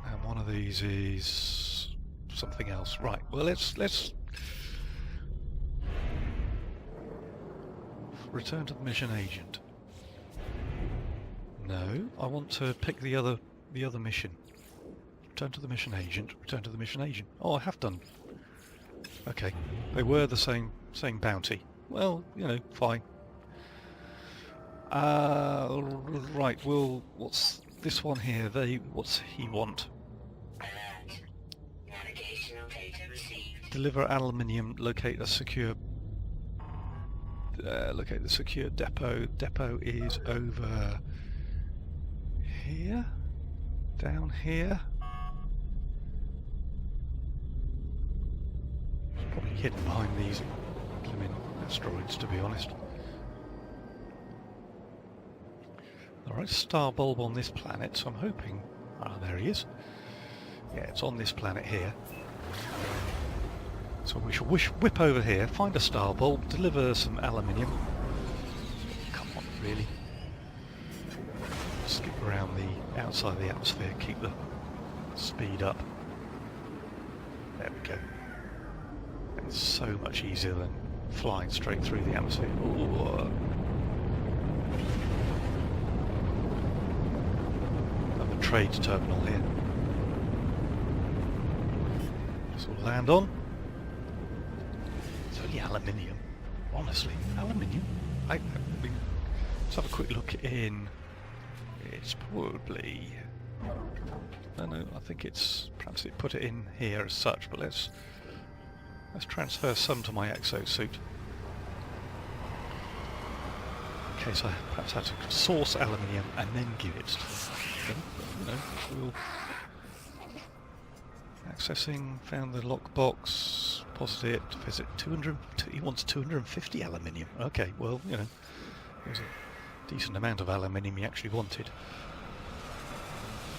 and one of these is something else. Right. Well, let's return to the mission agent. No, I want to pick the other mission. Return to the mission agent. Return to the mission agent. Oh, I have done. Okay, they were the same bounty. Well, fine. Right. Well, what's this one here? What's he want? Navigational data received. Deliver aluminium. Locate the secure depot. Depot is over here, down here. It's probably hidden behind these blooming asteroids, to be honest. Alright, star bulb on this planet, so I'm hoping... there he is. Yeah, it's on this planet here. So we shall whip over here, find a star bulb, deliver some aluminium. Come on, really. Skip around the outside of the atmosphere, keep the speed up. There we go. It's so much easier than flying straight through the atmosphere. Ooh. Another trade terminal here. This will land on. It's only aluminium. Honestly, aluminium. I mean, let's have a quick look in. It's probably... No, I think it's... Perhaps it put it in here as such, but let's transfer some to my exosuit. In case I perhaps had to source aluminium and then give it to them. We'll... Accessing, found the lockbox, deposit it, visit 200... He wants 250 aluminium. Okay, well, there's a decent amount of aluminium he actually wanted.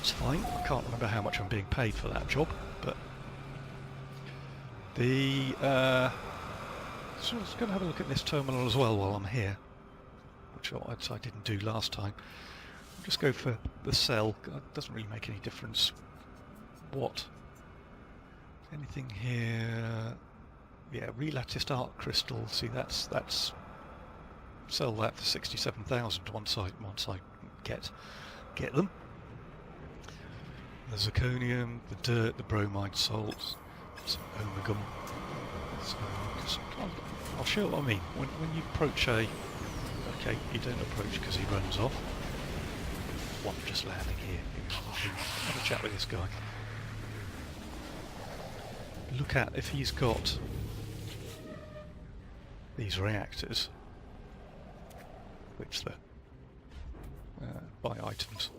It's fine. I can't remember how much I'm being paid for that job, but the so I was going to have a look at this terminal as well while I'm here, which I didn't do last time. I'll just go for the cell. It doesn't really make any difference what. Anything here? Yeah, relatticed arc crystal. See, that's sell that for 67,000 once I get them. The zirconium, the dirt, the bromide salts, some omegum. So I'll show you what I mean. When you approach okay, you don't approach because he runs off. One just landing here. Have a chat with this guy. look at if he's got these reactors, which the buy items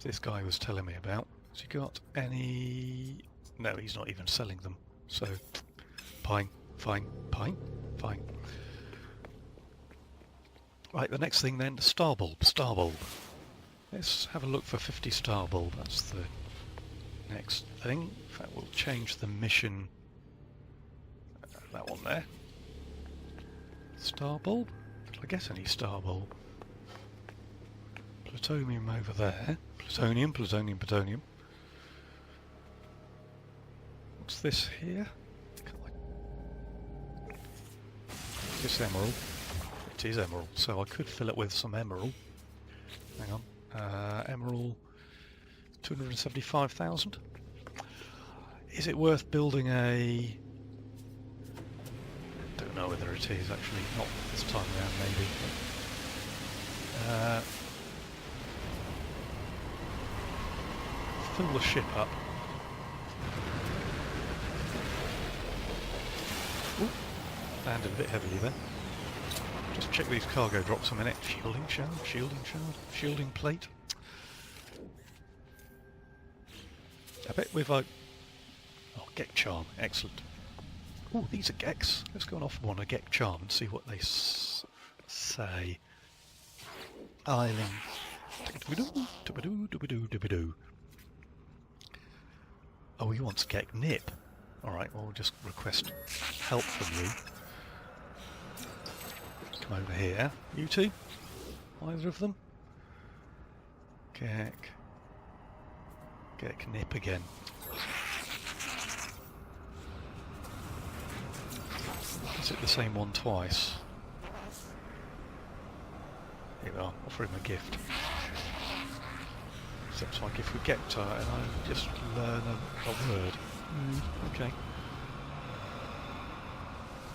this guy was telling me about. Has he got any? No, he's not even selling them. So, fine. Right, the next thing then, the star bulb. Let's have a look for 50 star bulb. That's the next thing. In fact, we'll change the mission. That one there. Star bulb? Did I get any star bulb? Plutonium over there. Plutonium. What's this here? Is this emerald? It is emerald, so I could fill it with some emerald. Hang on. Emerald, 275,000. Is it worth building a... Don't know whether it is actually. Not this time around, maybe. Fill the ship up. Ooh, landed a bit heavily then. Just check these cargo drops a minute. Shielding shielding plate. I bet we've oh, Gek charm, excellent. Oh, these are Geks. Let's go and offer one a Gek charm and see what they say. Island. Oh, he wants Gek nip. Alright, well, we'll just request help from you. Come over here. You two? Either of them? Gek nip again. Is it the same one twice? Here we are, offer him a gift. Accepts my gift with Gektar and I just learn a word. Okay.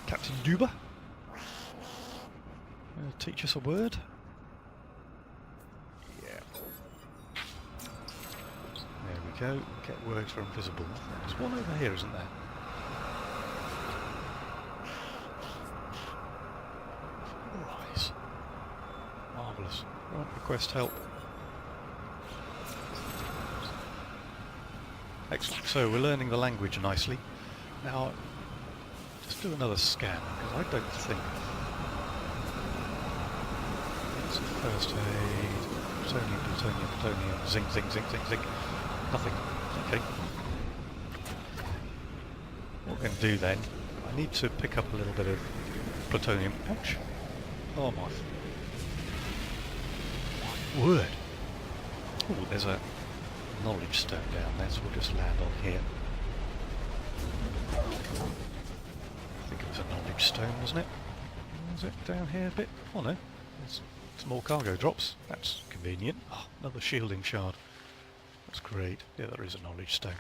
Captain Duba? Teach us a word? Yeah. There we go. Get words for invisible. There's one over here, isn't there? Rise. Marvellous. Right, request help. Excellent. So we're learning the language nicely. Now, just do another scan, because I don't think... It's first aid, plutonium, zinc. Nothing. Okay. What we're going to do then, I need to pick up a little bit of plutonium. Ouch. Oh my... word. Oh, there's a knowledge stone down there, so we'll just land on here. I think it was a knowledge stone, wasn't it? Was it down here a bit? Oh no, there's some more cargo drops. That's convenient. Oh, another shielding shard. That's great. Yeah, there is a knowledge stone.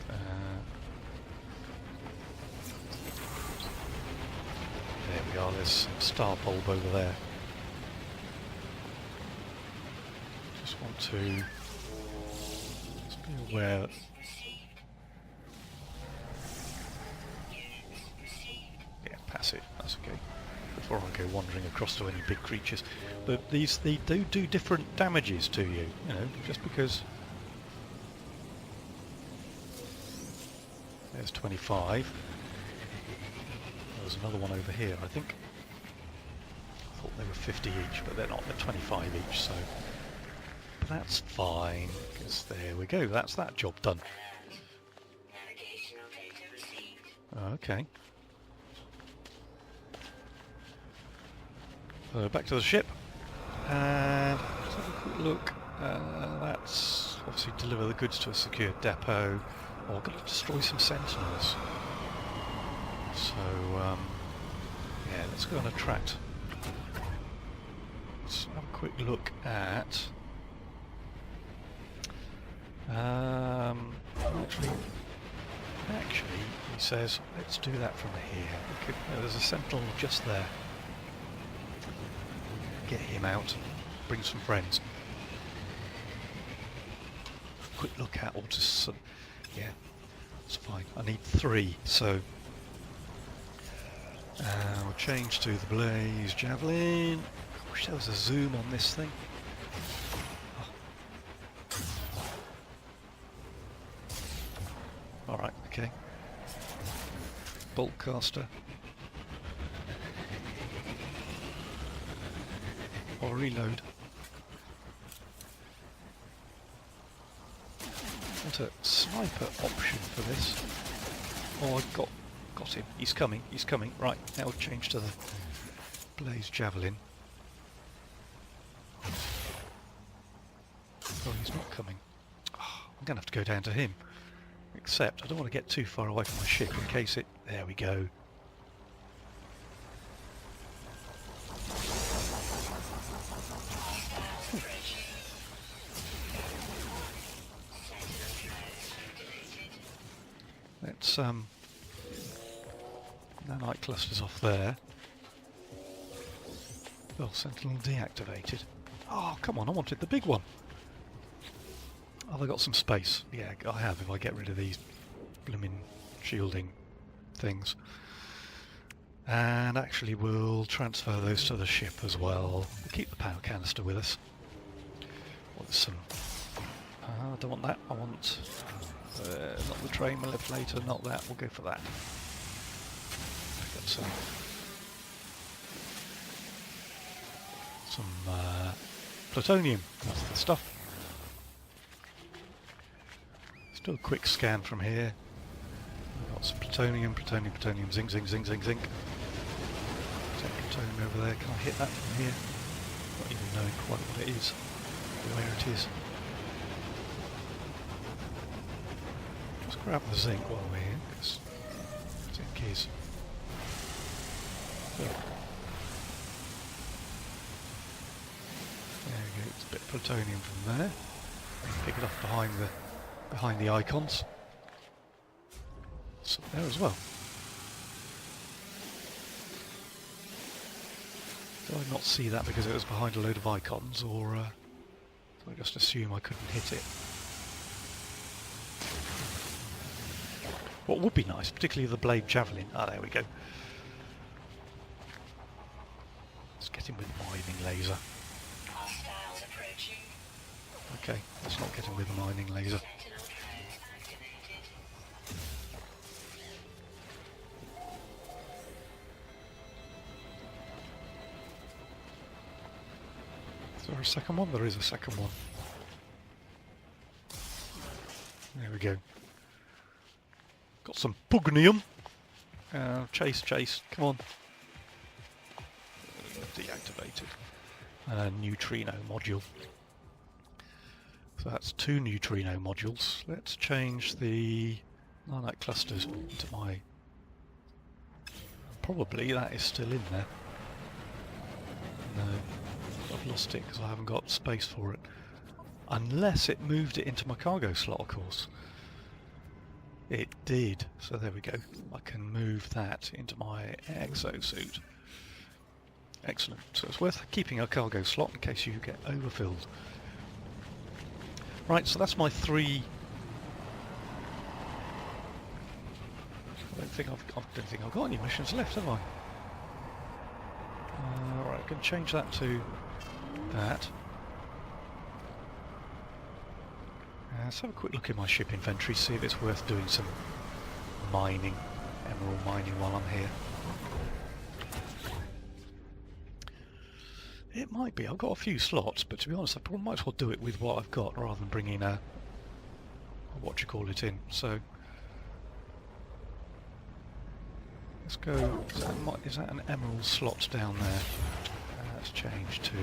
There we are, there's some star bulb over there. Just want to just be aware that pass it, that's okay. Before I go wandering across to any big creatures. But they do different damages to you, you know, just because there's 25. There's another one over here, I think. I thought they were 50 each, but they're not, they're 25 each, so... But that's fine, because there we go, that's that job done. Okay. So back to the ship, and let's have a quick look. That's obviously deliver the goods to a secure depot, or got to destroy some sentinels. So, yeah, let's go and attract. Let's have a quick look at... Actually, he says, let's do that from here. There's a sentinel just there. Get him out, bring some friends. Quick look at, or just Yeah, it's fine. I need 3, so we'll change to the Blaze Javelin. I wish there was a zoom on this thing. Oh. Alright, okay. Bolt caster. Or reload. What a sniper option for this. Oh, I got him. He's coming. He's coming. Right, now we'll change to the Blaze Javelin. Oh, he's not coming. Oh, I'm going to have to go down to him. Except I don't want to get too far away from my ship in case it... There we go. Let's nanite clusters off there. Well, Sentinel deactivated. Oh, come on, I wanted the big one. Have I got some space? Yeah, I have if I get rid of these blooming shielding things. And actually we'll transfer those to the ship as well. We'll keep the power canister with us. Want some... I don't want that, I want... not the train manipulator, not that, we'll go for that. Pick up some plutonium, that's the stuff. Still a quick scan from here. We've got some plutonium, zinc, zinc, zinc, zinc, zinc. Is that plutonium over there? Can I hit that from here? Not even knowing quite what it is, or where it is. Just grab the zinc while we're here, because zinc is... Oh. There we go, it's a bit of plutonium from there. Pick it off behind the icons. It's up there as well. Did I not see that because it was behind a load of icons, or did I just assume I couldn't hit it? What would be nice, particularly the Blade Javelin. Ah, there we go. Let's get him with mining laser. Hostiles approaching. Okay, let's not get him with a mining laser. Sentinel drones activated. Is there a second one? There is a second one. There we go. Got some pugnium. Chase, come on. Deactivated. And a neutrino module. So that's 2 neutrino modules. Let's change the nanite clusters into my... Probably that is still in there. No, I've lost it because I haven't got space for it. Unless it moved it into my cargo slot, of course. It did, so there we go. I can move that into my exosuit. Excellent. So it's worth keeping a cargo slot in case you get overfilled. Right, so that's my 3. I don't think I've got any missions left, have I? Right, I can change that to that. Let's have a quick look in my ship inventory, see if it's worth doing some mining, emerald mining while I'm here. It might be. I've got a few slots, but to be honest, I probably might as well do it with what I've got rather than bringing a what you call it in. So let's go. Is that an emerald slot down there? Let's change to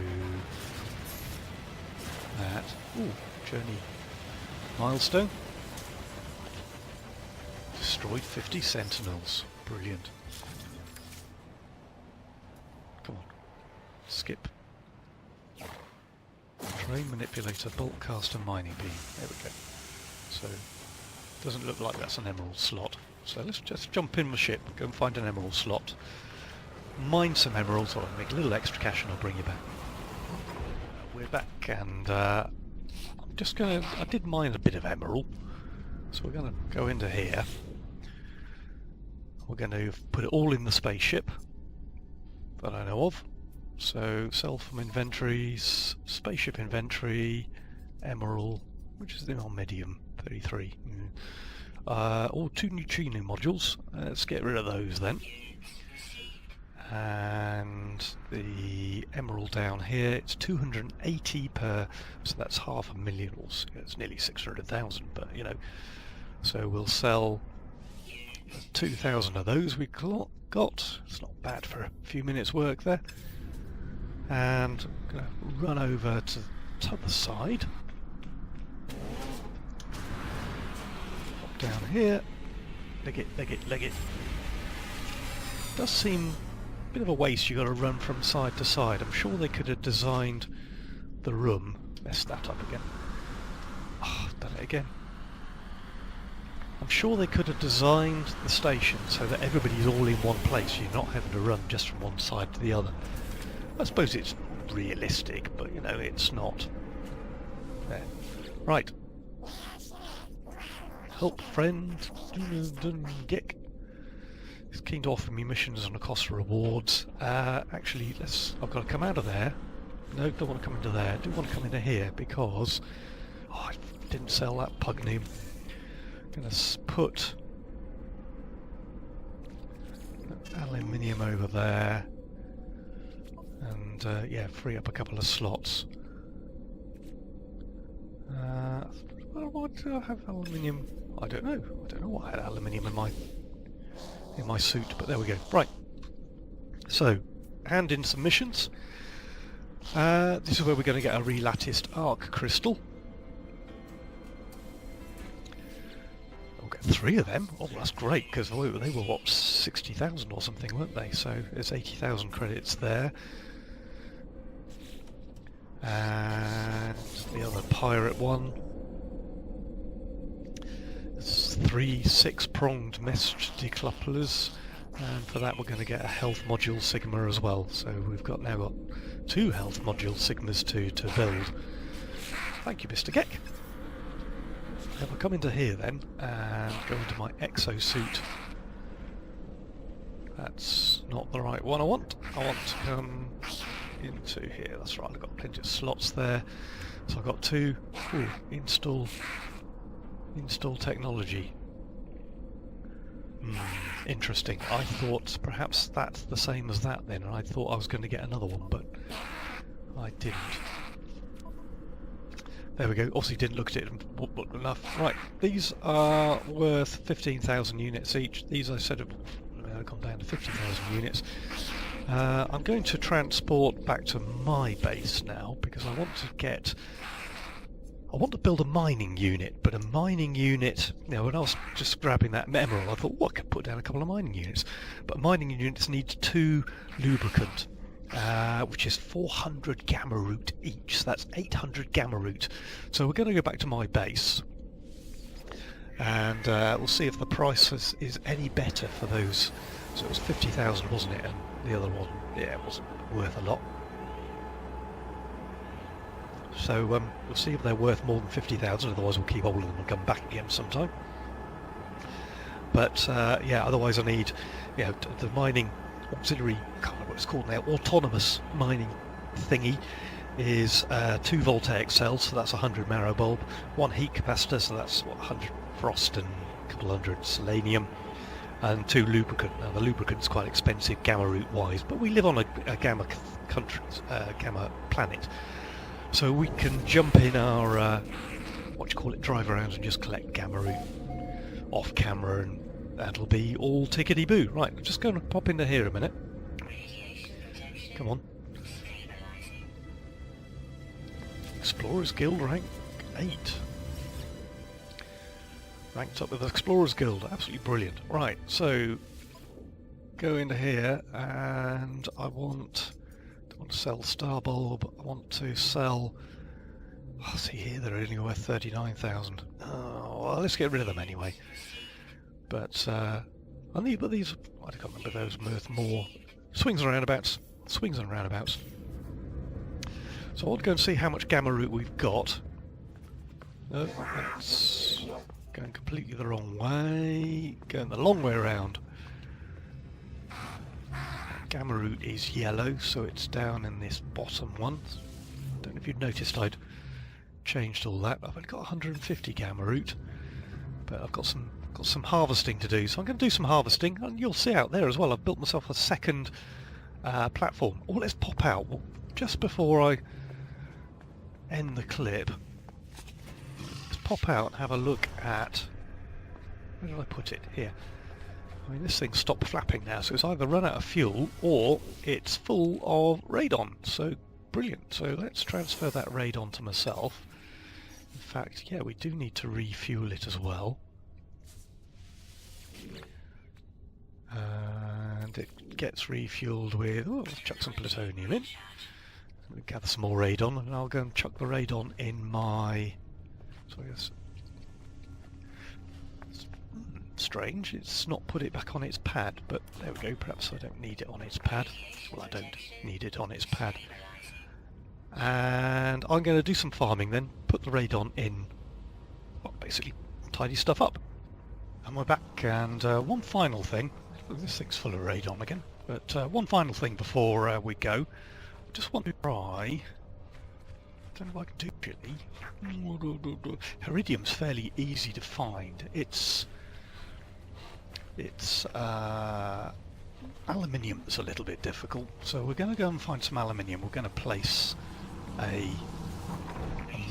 that. Ooh, journey milestone. Destroyed 50 sentinels. Brilliant. Come on. Skip. Train manipulator, bolt caster, mining beam. There we go. So, doesn't look like that's an emerald slot. So let's just jump in my ship, go and find an emerald slot, mine some emeralds, or make a little extra cash and I'll bring you back. We're back, and I'm just gonna... I did mine a bit of emerald, So we're going to go into here. We're going to put it all in the spaceship that I know of. So sell from inventories, spaceship inventory, emerald, which is on medium, 33. All 2 neutrino modules. Let's get rid of those then. And the emerald down here, it's 280 per, so that's 500,000, or it's nearly 600,000, but you know. So we'll sell 2,000 of those we got. It's not bad for a few minutes work there. And I'm going to run over to the other side. Pop down here. Leg it. Does seem a bit of a waste. You've got to run from side to side. I'm sure they could have designed the room. Messed that up again. Oh, done it again. I'm sure they could have designed the station so that everybody's all in one place. You're not having to run just from one side to the other. I suppose it's realistic, but you know, it's not. There. Right. Help friend. Gick. He's keen to offer me missions on the cost of rewards. Actually, I've got to come out of there. No, don't want to come into there. I do want to come into here because I didn't sell that pugneum. I'm going to put aluminium over there. And yeah, free up a couple of slots. Why do I have aluminium? I don't know. I don't know what I had aluminium in my suit, but there we go. Right. So, hand in some missions. This is where we're going to get a relatticed arc crystal. We'll get 3 of them. Oh, that's great, because they were what, 60,000 or something, weren't they? So there's 80,000 credits there. And the other pirate one. There's 3 6-pronged mesh decouplers, and for that we're going to get a health module Sigma as well. So we've now got 2 health module Sigmas to build. Thank you, Mr. Geck. If I come into here then and go into my exosuit. That's not the right one I want. I want to come into here. That's right, I've got plenty of slots there. So I've got 2. Ooh, install technology. Interesting. I thought perhaps that's the same as that then, and I thought I was going to get another one, but I didn't. There we go. Obviously didn't look at it enough. Right, these are worth 15,000 units each. These I said have gone down to 50,000 units. I'm going to transport back to my base now because I want to build a mining unit, but a mining unit, you know, when I was just grabbing that emerald, I thought, well, I could put down a couple of mining units. But mining units need 2 lubricant, which is 400 gamma root each, so that's 800 gamma root. So we're going to go back to my base, and we'll see if the price is any better for those. So it was 50,000, wasn't it? And the other one, yeah, it wasn't worth a lot. So we'll see if they're worth more than 50,000, otherwise we'll keep holding them and come back again sometime. But yeah, otherwise I need, you know, the mining auxiliary, I can't remember what it's called now, autonomous mining thingy is 2 voltaic cells, so that's 100 marrow bulb, 1 heat capacitor, so that's what, 100 frost and a couple hundred selenium, and 2 lubricant. Now the lubricant's quite expensive gamma root wise, but we live on a gamma gamma planet. So we can jump in our, drive around and just collect gamma root off camera, and that'll be all tickety-boo. Right, I'm just going to pop into here a minute. Come on. Explorers Guild rank 8. Ranked up with the Explorers Guild, absolutely brilliant. Right, so go into here, and I want to sell Star Bulb. I want to sell. Oh, see here, they're only worth 39,000. Oh, well, let's get rid of them anyway. But I need, but these, I can't remember those worth more. Swings and roundabouts. Swings and roundabouts. So I'll go and see how much gamma root we've got. No, that's Going completely the wrong way. Going the long way around. Gamma root is yellow, so it's down in this bottom one. Don't know if you've noticed I'd changed all that. I've only got 150 gamma root, but I've got some harvesting to do, so I'm going to do some harvesting, and you'll see out there as well. I've built myself a second platform. Oh, let's pop out just before I end the clip. Let's pop out and have a look at, where did I put it? Here. I mean, this thing's stopped flapping now, so it's either run out of fuel or it's full of radon. So brilliant. So let's transfer that radon to myself. In fact, yeah, we do need to refuel it as well. And it gets refueled with, oh, let's chuck some plutonium in. We'll gather some more radon, and I'll go and chuck the radon in my... Sorry, that's strange, it's not put it back on its pad, but there we go, perhaps I don't need it on its pad. Well, I don't need it on its pad. And I'm going to do some farming then, put the radon in, well, basically tidy stuff up. And we're back, and one final thing, this thing's full of radon again, but one final thing before we go. I just want to try, I don't know if I can do it. Iridium's fairly easy to find. It's aluminium's a little bit difficult, so we're going to go and find some aluminium. We're going to place a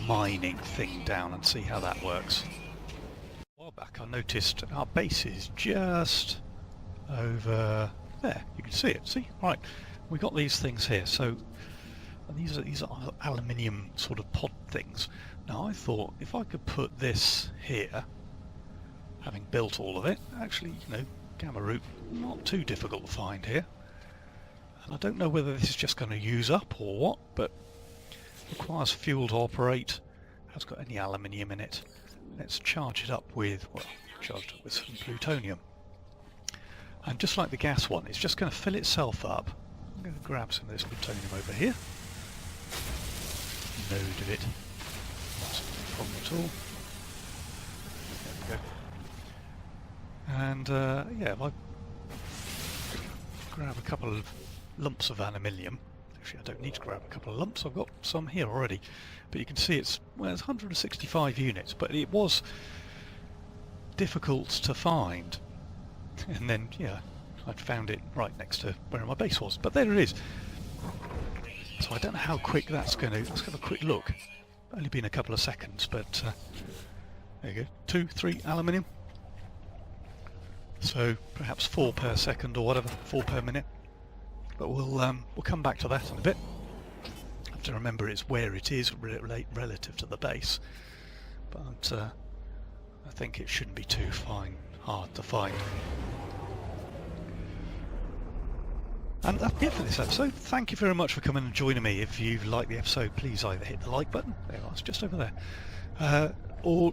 mining thing down and see how that works. A while back I noticed our base is just over there. You can see it. See? Right. We got these things here. So and these are aluminium sort of pod things. Now I thought if I could put this here, having built all of it, actually, you know, gamma root not too difficult to find here. And I don't know whether this is just going to use up or what, but requires fuel to operate, has got any aluminium in it. Let's charge it up with, well, charged up with some plutonium. And just like the gas one, it's just going to fill itself up. I'm going to grab some of this plutonium over here. Load of it. Not a problem at all. There we go. And yeah, if I grab a couple of lumps of aluminium, actually I don't need to grab a couple of lumps, I've got some here already, but you can see it's, well, it's 165 units, but it was difficult to find, and then yeah, I'd found it right next to where my base was, but there it is. So I don't know how quick that's going to, let's have a quick look. Only been a couple of seconds, but there you go, 2, 3 aluminium. So perhaps 4 per second or whatever, 4 per minute. But we'll come back to that in a bit. I have to remember it's where it is relative to the base. But I think it shouldn't be too hard to find. And that's it for this episode. Thank you very much for coming and joining me. If you liked the episode, please either hit the like button, there it was, just over there, or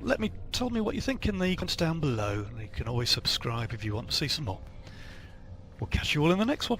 tell me what you think in the comments down below, and you can always subscribe if you want to see some more. We'll catch you all in the next one.